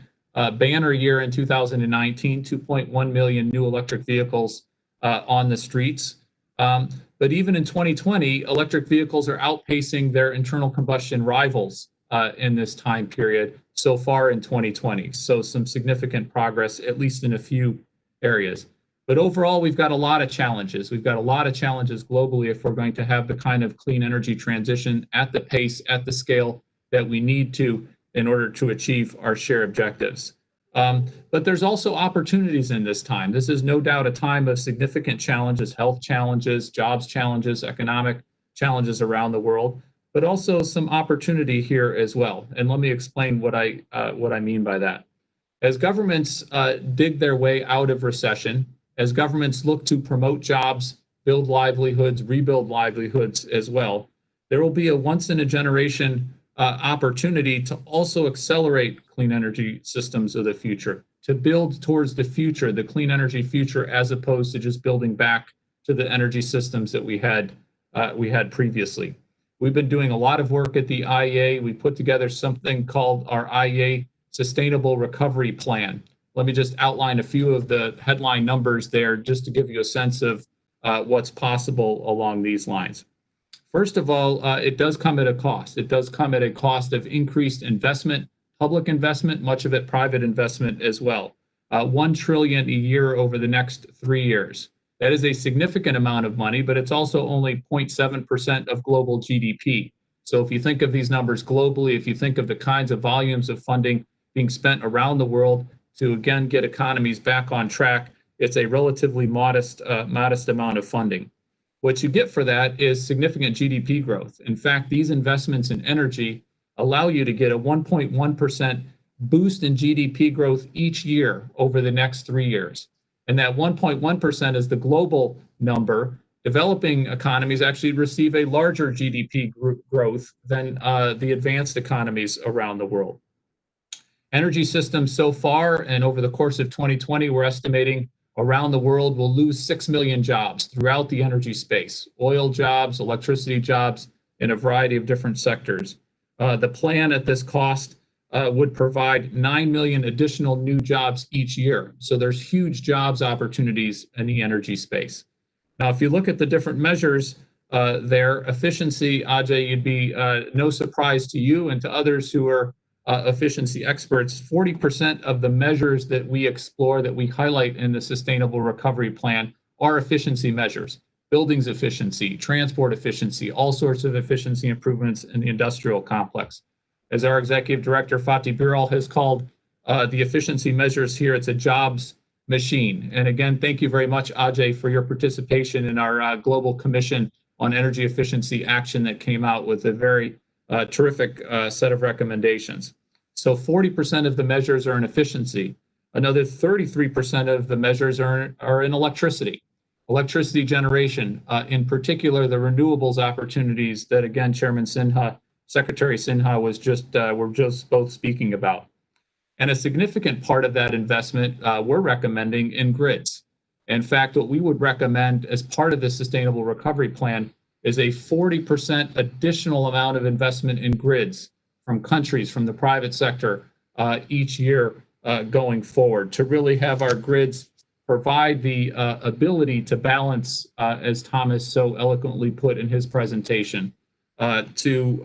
banner year in 2019, 2.1 million new electric vehicles on the streets. But even in 2020, electric vehicles are outpacing their internal combustion rivals in this time period so far in 2020. So some significant progress, at least in a few areas. But overall, we've got a lot of challenges. We've got a lot of challenges globally if we're going to have the kind of clean energy transition at the pace, at the scale that we need to in order to achieve our shared objectives. But there's also opportunities in this time. This is no doubt a time of significant challenges, health challenges, jobs challenges, economic challenges around the world, but also some opportunity here as well. And let me explain what I mean by that. As governments dig their way out of recession, as governments look to promote jobs, build livelihoods, rebuild livelihoods as well, there will be a once-in-a-generation opportunity to also accelerate clean energy systems of the future, to build towards the future, the clean energy future, as opposed to just building back to the energy systems that we had previously. We've been doing a lot of work at the IEA. We put together something called our IEA Sustainable Recovery Plan. Let me just outline a few of the headline numbers there just to give you a sense of what's possible along these lines. First of all, it does come at a cost. It does come at a cost of increased investment, public investment, much of it private investment as well. $1 trillion a year over the next 3 years. That is a significant amount of money, but it's also only 0.7% of global GDP. So if you think of these numbers globally, if you think of the kinds of volumes of funding being spent around the world to again get economies back on track, it's a relatively modest amount of funding. What you get for that is significant GDP growth. In fact, these investments in energy allow you to get a 1.1% boost in GDP growth each year over the next 3 years. And that 1.1% is the global number. Developing economies actually receive a larger GDP growth than the advanced economies around the world. Energy systems so far, and over the course of 2020, we're estimating around the world will lose 6 million jobs throughout the energy space, oil jobs, electricity jobs, in a variety of different sectors. The plan at this cost would provide 9 million additional new jobs each year. So there's huge jobs opportunities in the energy space. Now, if you look at the different measures there, efficiency, Ajay, you'd be no surprise to you and to others who are efficiency experts. 40% of the measures that we explore, that we highlight in the Sustainable Recovery Plan, are efficiency measures. Buildings efficiency, transport efficiency, all sorts of efficiency improvements in the industrial complex. As our executive director, Fatih Birol, has called the efficiency measures here, it's a jobs machine. And again, thank you very much, Ajay, for your participation in our Global Commission on Energy Efficiency Action that came out with a very terrific set of recommendations. So 40% of the measures are in efficiency. Another 33% of the measures are in electricity. electricity generation, in particular, the renewables opportunities that, again, Chairman Sinha, Secretary Sinha were just both speaking about. And a significant part of that investment we're recommending in grids. In fact, what we would recommend as part of the Sustainable Recovery Plan is a 40% additional amount of investment in grids from countries, from the private sector each year going forward, to really have our grids provide the ability to balance, as Thomas so eloquently put in his presentation, to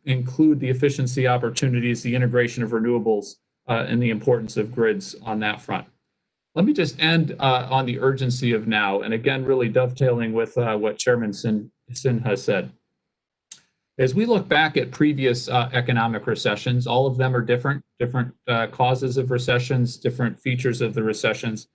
include the efficiency opportunities, the integration of renewables, and the importance of grids on that front. Let me just end on the urgency of now, and again, really dovetailing with what Chairman Sinha said. As we look back at previous economic recessions, all of them are different causes of recessions, different features of the recessions.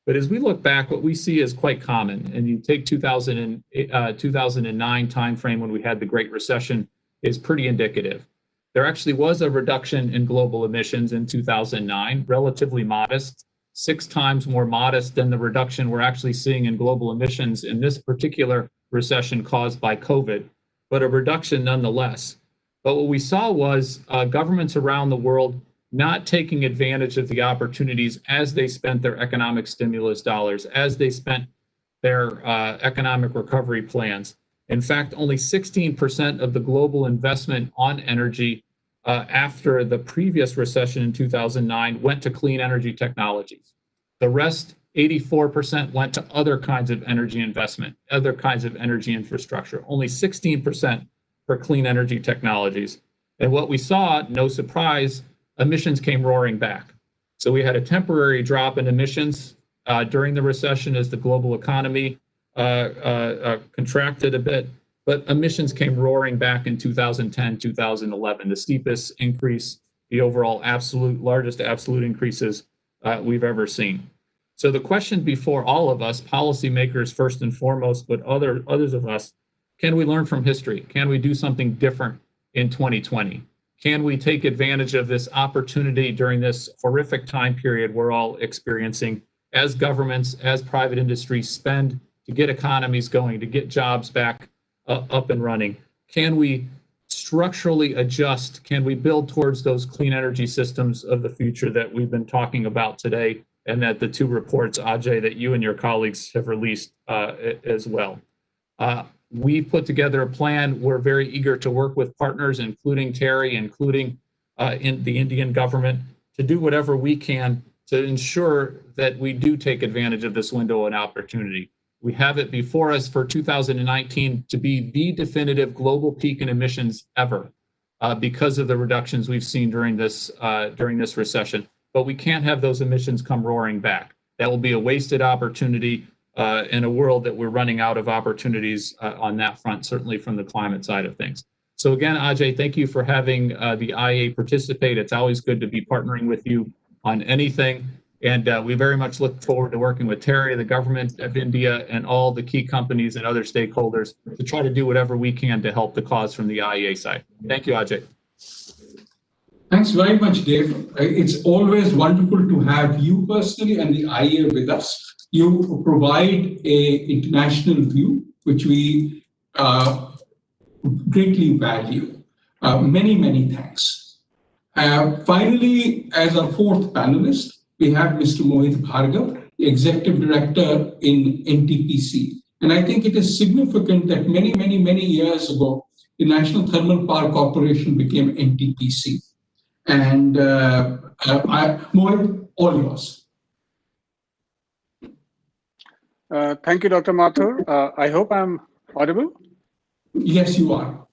But as we look back, what we see is quite common. And you take 2009 timeframe when we had the Great Recession is pretty indicative. There actually was a reduction in global emissions in 2009, relatively modest, 6 times more modest than the reduction we're actually seeing in global emissions in this particular recession caused by COVID, but a reduction nonetheless. But what we saw was governments around the world not taking advantage of the opportunities as they spent their economic stimulus dollars, as they spent their economic recovery plans. In fact, only 16% of the global investment on energy after the previous recession in 2009 went to clean energy technologies. The rest, 84%, went to other kinds of energy investment, other kinds of energy infrastructure, only 16% for clean energy technologies. And what we saw, no surprise, emissions came roaring back. So we had a temporary drop in emissions during the recession as the global economy contracted a bit, but emissions came roaring back in 2010, 2011, the steepest increase, the overall largest absolute increases we've ever seen. So the question before all of us, policymakers first and foremost, but others of us, can we learn from history? Can we do something different in 2020? Can we take advantage of this opportunity during this horrific time period we're all experiencing as governments, as private industry spend to get economies going, to get jobs back up and running? Can we structurally adjust? Can we build towards those clean energy systems of the future that we've been talking about today, and that the 2 reports, Ajay, that you and your colleagues have released as well? We've put together a plan. We're very eager to work with partners, including TERI, including in the Indian government, to do whatever we can to ensure that we do take advantage of this window and opportunity. We have it before us for 2019 to be the definitive global peak in emissions ever because of the reductions we've seen during this recession. But we can't have those emissions come roaring back. That will be a wasted opportunity in a world that we're running out of opportunities on that front, certainly from the climate side of things. So again, Ajay, thank you for having the IEA participate. It's always good to be partnering with you on anything. And we very much look forward to working with TERI, the government of India, and all the key companies and other stakeholders to try to do whatever we can to help the cause from the IEA side. Thank you, Ajay. Thanks very much, Dave. It's always wonderful to have you personally and the IEA with us. You provide an international view, which we greatly value. Many, many thanks. Finally, as our 4th panelist, we have Mr. Mohit Bhargav, the Executive Director in NTPC. And I think it is significant that many, many, many years ago, the National Thermal Power Corporation became NTPC. And Mohit, all yours. Thank you, Dr. Mathur. I hope I'm audible. Yes, you are.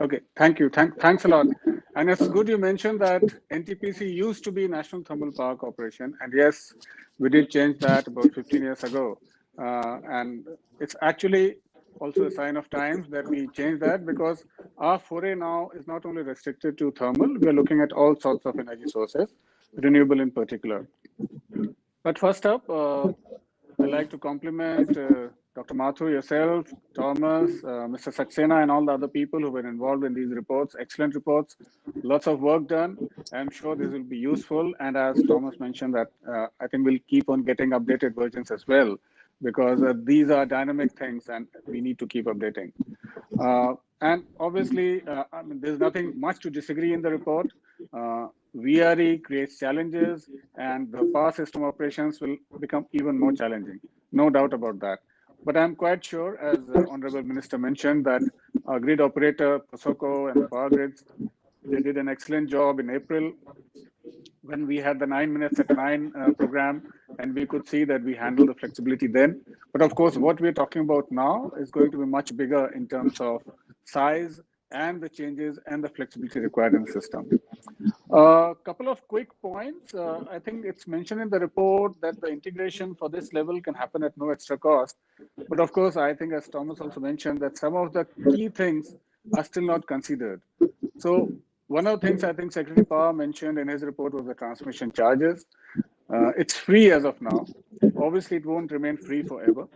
Okay, thank you. Thanks a lot. And it's good you mentioned that NTPC used to be National Thermal Power Corporation. And yes, we did change that about 15 years ago. And it's actually also a sign of times that we changed that, because our foray now is not only restricted to thermal, we are looking at all sorts of energy sources, renewable in particular. But first up, I'd like to compliment Dr. Mathur, yourself, Thomas, Mr. Saxena, and all the other people who were involved in these reports. Excellent reports, lots of work done. I'm sure this will be useful. And as Thomas mentioned, that I think we'll keep on getting updated versions as well, because these are dynamic things and we need to keep updating. And obviously, I mean, there's nothing much to disagree in the report. VRE creates challenges, and the power system operations will become even more challenging. No doubt about that. But I'm quite sure, as the Honorable Minister mentioned, that our grid operator, POSOCO, and the power grids, they did an excellent job in April when we had the 9 minutes at 9 program, and we could see that we handled the flexibility then. But of course, what we're talking about now is going to be much bigger in terms of size and the changes and the flexibility required in the system. A couple of quick points. I think it's mentioned in the report that the integration for this level can happen at no extra cost. But of course, I think, as Thomas also mentioned, that some of the key things are still not considered. So one of the things I think Secretary Power mentioned in his report was the transmission charges. It's free as of now. Obviously, it won't remain free forever.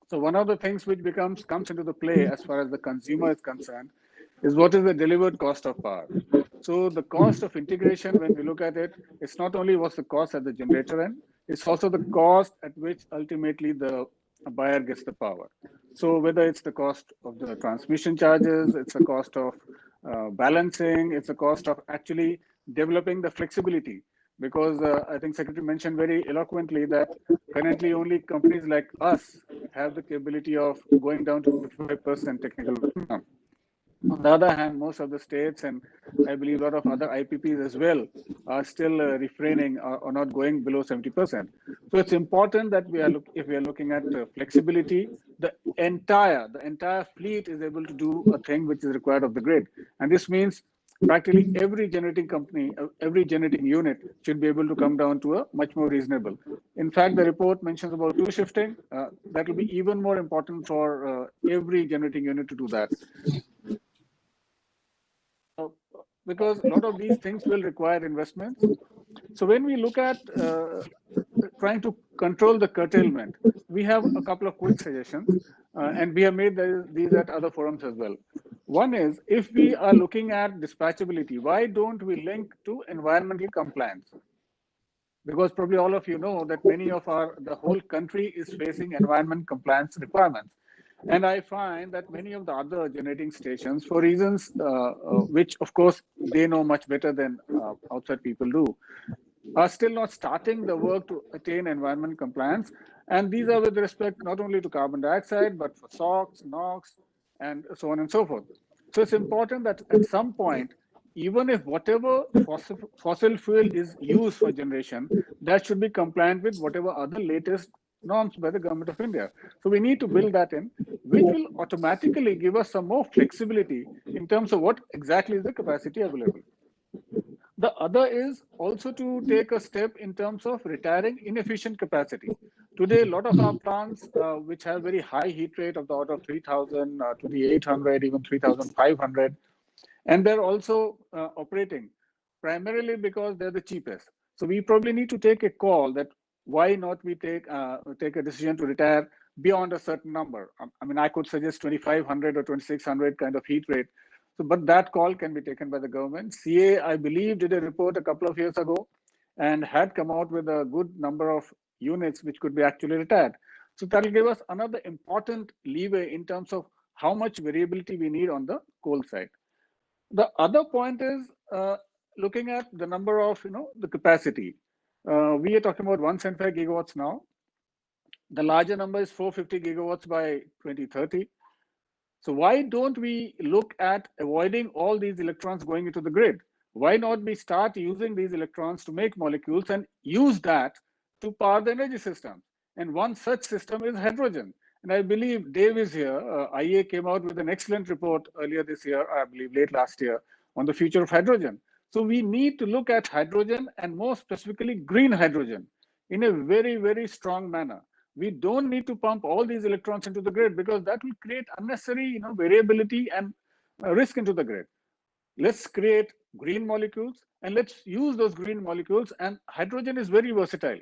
So one of the things which comes into the play as far as the consumer is concerned is what is the delivered cost of power. So the cost of integration, when we look at it, it's not only what's the cost at the generator end, it's also the cost at which ultimately the buyer gets the power. So whether it's the cost of the transmission charges, it's the cost of balancing, it's the cost of actually developing the flexibility. Because I think Secretary mentioned very eloquently that currently only companies like us have the capability of going down to 55% technical minimum. On the other hand, most of the states, and I believe a lot of other IPPs as well, are still refraining or not going below 70%. So it's important that if we are looking at flexibility, the entire fleet is able to do a thing which is required of the grid. And this means practically every generating company, every generating unit should be able to come down to a much more reasonable. In fact, the report mentions about two shifting. That will be even more important for every generating unit to do that. Because a lot of these things will require investments. So when we look at trying to control the curtailment, we have a couple of quick suggestions, and we have made these at other forums as well. One is, if we are looking at dispatchability, why don't we link to environmental compliance? Because probably all of you know that the whole country is facing environment compliance requirements. And I find that many of the other generating stations, for reasons which, of course, they know much better than outside people do, are still not starting the work to attain environment compliance. And these are with respect not only to carbon dioxide, but for SOx, NOx, and so on and so forth. So it's important that at some point, even if whatever fossil fuel is used for generation, that should be compliant with whatever other latest norms by the Government of India. So we need to build that in, which will automatically give us some more flexibility in terms of what exactly is the capacity available. The other is also to take a step in terms of retiring inefficient capacity. Today, a lot of our plants, which have very high heat rate of the order of 3,000, 2,800, even 3,500, and they're also operating primarily because they're the cheapest. So we probably need to take a call that why not we take a decision to retire beyond a certain number. I mean, I could suggest 2,500 or 2,600 kind of heat rate. So, but that call can be taken by the government. CA, I believe, did a report a couple of years ago and had come out with a good number of units which could be actually retired. So that will give us another important leeway in terms of how much variability we need on the coal side. The other point is looking at the number of, the capacity. We are talking about 175 gigawatts now. The larger number is 450 gigawatts by 2030. So why don't we look at avoiding all these electrons going into the grid? Why not we start using these electrons to make molecules and use that to power the energy system? And one such system is hydrogen. And I believe Dave is here. IEA came out with an excellent report earlier this year, I believe late last year, on the future of hydrogen. So we need to look at hydrogen, and more specifically green hydrogen, in a very, very strong manner. We don't need to pump all these electrons into the grid, because that will create unnecessary variability and risk into the grid. Let's create green molecules, and let's use those green molecules. And hydrogen is very versatile.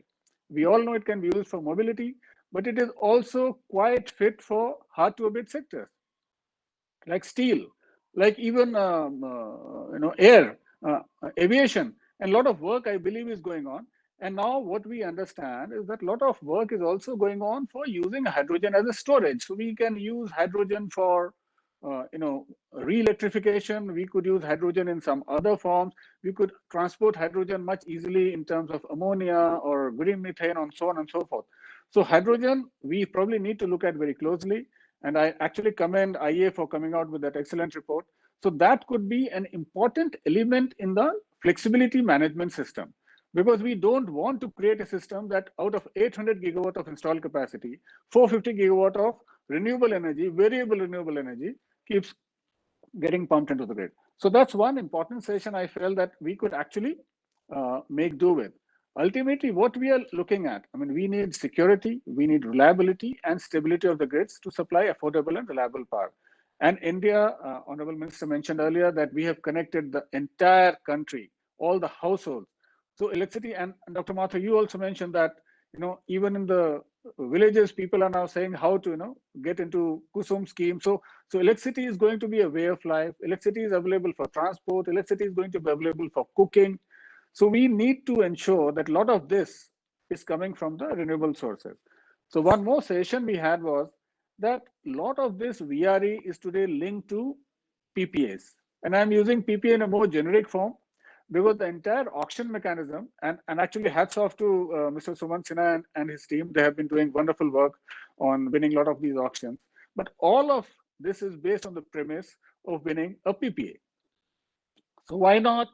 We all know it can be used for mobility, but it is also quite fit for hard-to-abate sectors, like steel, like even air, aviation, and a lot of work I believe is going on. And now what we understand is that a lot of work is also going on for using hydrogen as a storage. So we can use hydrogen for re-electrification. We could use hydrogen in some other forms. We could transport hydrogen much easily in terms of ammonia or green methane and so on and so forth. So hydrogen, we probably need to look at very closely. And I actually commend IEA for coming out with that excellent report. So that could be an important element in the flexibility management system, because we don't want to create a system that out of 800 gigawatt of installed capacity, 450 gigawatt of renewable energy, variable renewable energy keeps getting pumped into the grid. So that's one important session I felt that we could actually make do with. Ultimately, what we are looking at, I mean, we need security, we need reliability and stability of the grids to supply affordable and reliable power. And India, Honorable Minister mentioned earlier that we have connected the entire country, all the households. So electricity, and Dr. Mathur, you also mentioned that, even in the villages, people are now saying how to, get into Kusum scheme. So electricity is going to be a way of life. Electricity is available for transport. Electricity is going to be available for cooking. So we need to ensure that a lot of this is coming from the renewable sources. So one more session we had was that a lot of this VRE is today linked to PPAs. And I'm using PPA in a more generic form because the entire auction mechanism, and actually hats off to Mr. Sumant Sinha and his team, they have been doing wonderful work on winning a lot of these auctions. But all of this is based on the premise of winning a PPA. So why not,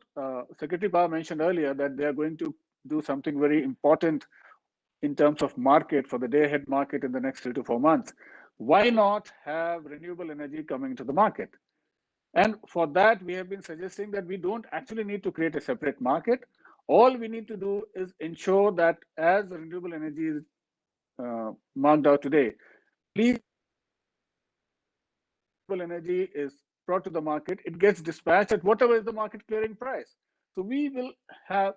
Secretary Power mentioned earlier that they are going to do something very important in terms of market for the day-ahead market in the next 3 to 4 months. Why not have renewable energy coming to the market? And for that, we have been suggesting that we don't actually need to create a separate market. All we need to do is ensure that as renewable energy is marked out today, please, renewable energy is brought to the market, it gets dispatched at whatever is the market clearing price. So we will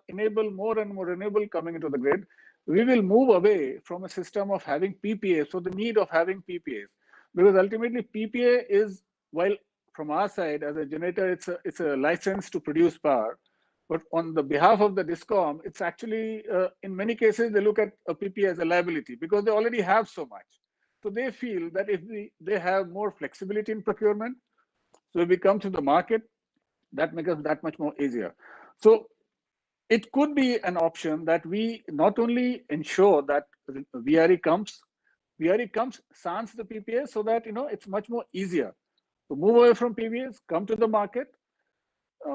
enable more and more renewable coming into the grid. We will move away from a system of having PPAs, so the need of having PPAs, because ultimately PPA is, while from our side as a generator, it's a license to produce power, but on the behalf of the DISCOM, it's actually, in many cases, they look at a PPA as a liability because they already have so much. So they feel that if they have more flexibility in procurement, so if we come to the market, that makes us that much more easier. So it could be an option that we not only ensure that VRE comes, sans the PPA, so that it's much more easier to move away from PPAs, come to the market,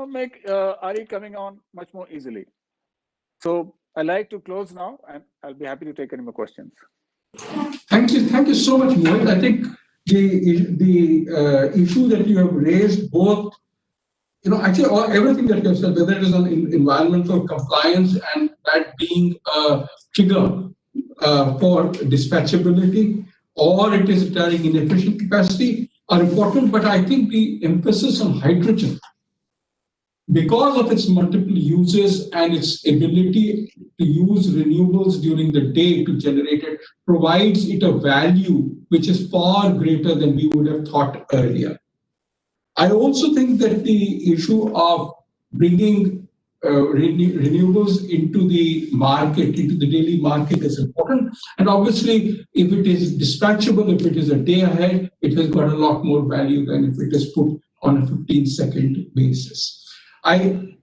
make RE coming on much more easily. So I'd like to close now, and I'll be happy to take any more questions. Thank you so much, Mohit. I think the issue that you have raised, both, actually everything that you have said, whether it is on environmental compliance and that being a trigger for dispatchability, or it is turning inefficient capacity, are important. But I think the emphasis on hydrogen, because of its multiple uses and its ability to use renewables during the day to generate it, provides it a value which is far greater than we would have thought earlier. I also think that the issue of bringing renewables into the market, into the daily market, is important. And obviously, if it is dispatchable, if it is a day ahead, it has got a lot more value than if it is put on a 15-second basis. I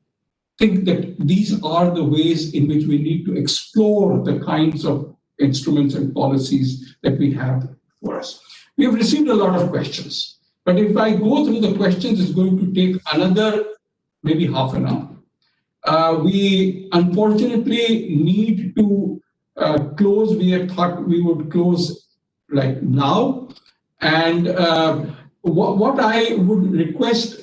think that these are the ways in which we need to explore the kinds of instruments and policies that we have for us. We have received a lot of questions, but if I go through the questions, it's going to take another maybe half an hour. We unfortunately need to close. We had thought we would close like now, and what I would request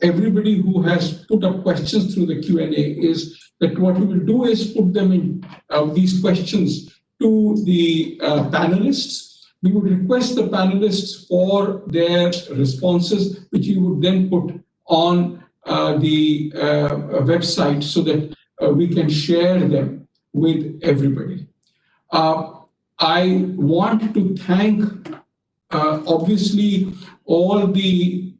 everybody who has put up questions through the Q&A is that what we will do is put them in these questions to the panelists. We would request the panelists for their responses, which you would then put on the website so that we can share them with everybody. I want to thank obviously all the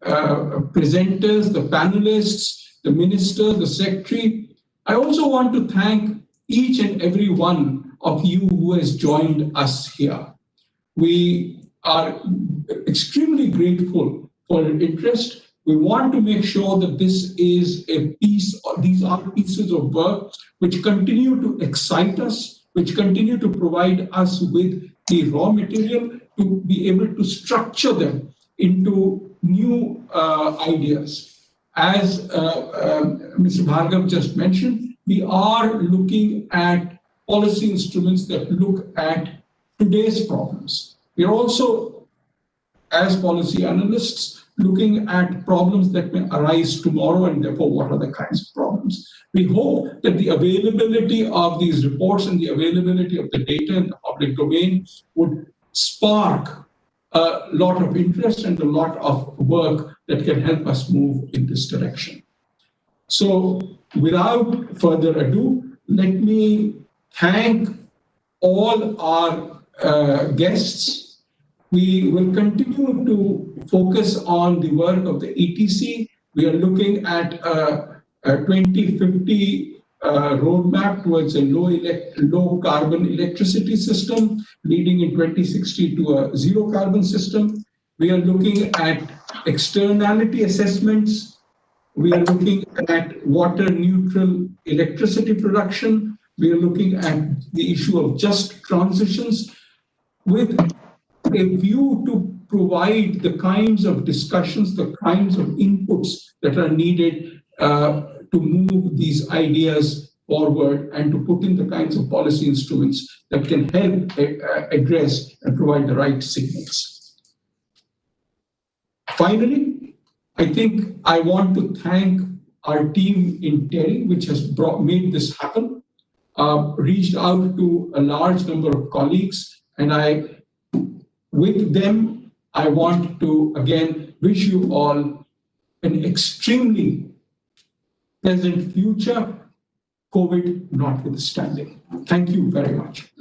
presenters, the panelists, the minister, the secretary. I also want to thank each and every one of you who has joined us here. We are extremely grateful for your interest. We want to make sure that this is a piece, these are pieces of work which continue to excite us, which continue to provide us with the raw material to be able to structure them into new ideas. As Mr. Bhargav just mentioned, we are looking at policy instruments that look at today's problems. We are also, as policy analysts, looking at problems that may arise tomorrow, and therefore what are the kinds of problems. We hope that the availability of these reports and the availability of the data in the public domain would spark a lot of interest and a lot of work that can help us move in this direction. So without further ado, let me thank all our guests. We will continue to focus on the work of the ETC. We are looking at a 2050 roadmap towards a low carbon electricity system, leading in 2060 to a zero carbon system. We are looking at externality assessments. We are looking at water neutral electricity production. We are looking at the issue of just transitions with a view to provide the kinds of discussions, the kinds of inputs that are needed to move these ideas forward and to put in the kinds of policy instruments that can help address and provide the right signals. Finally, I think I want to thank our team in TERI, which has made this happen, reached out to a large number of colleagues, and with them, I want to again wish you all an extremely pleasant future, COVID notwithstanding. Thank you very much.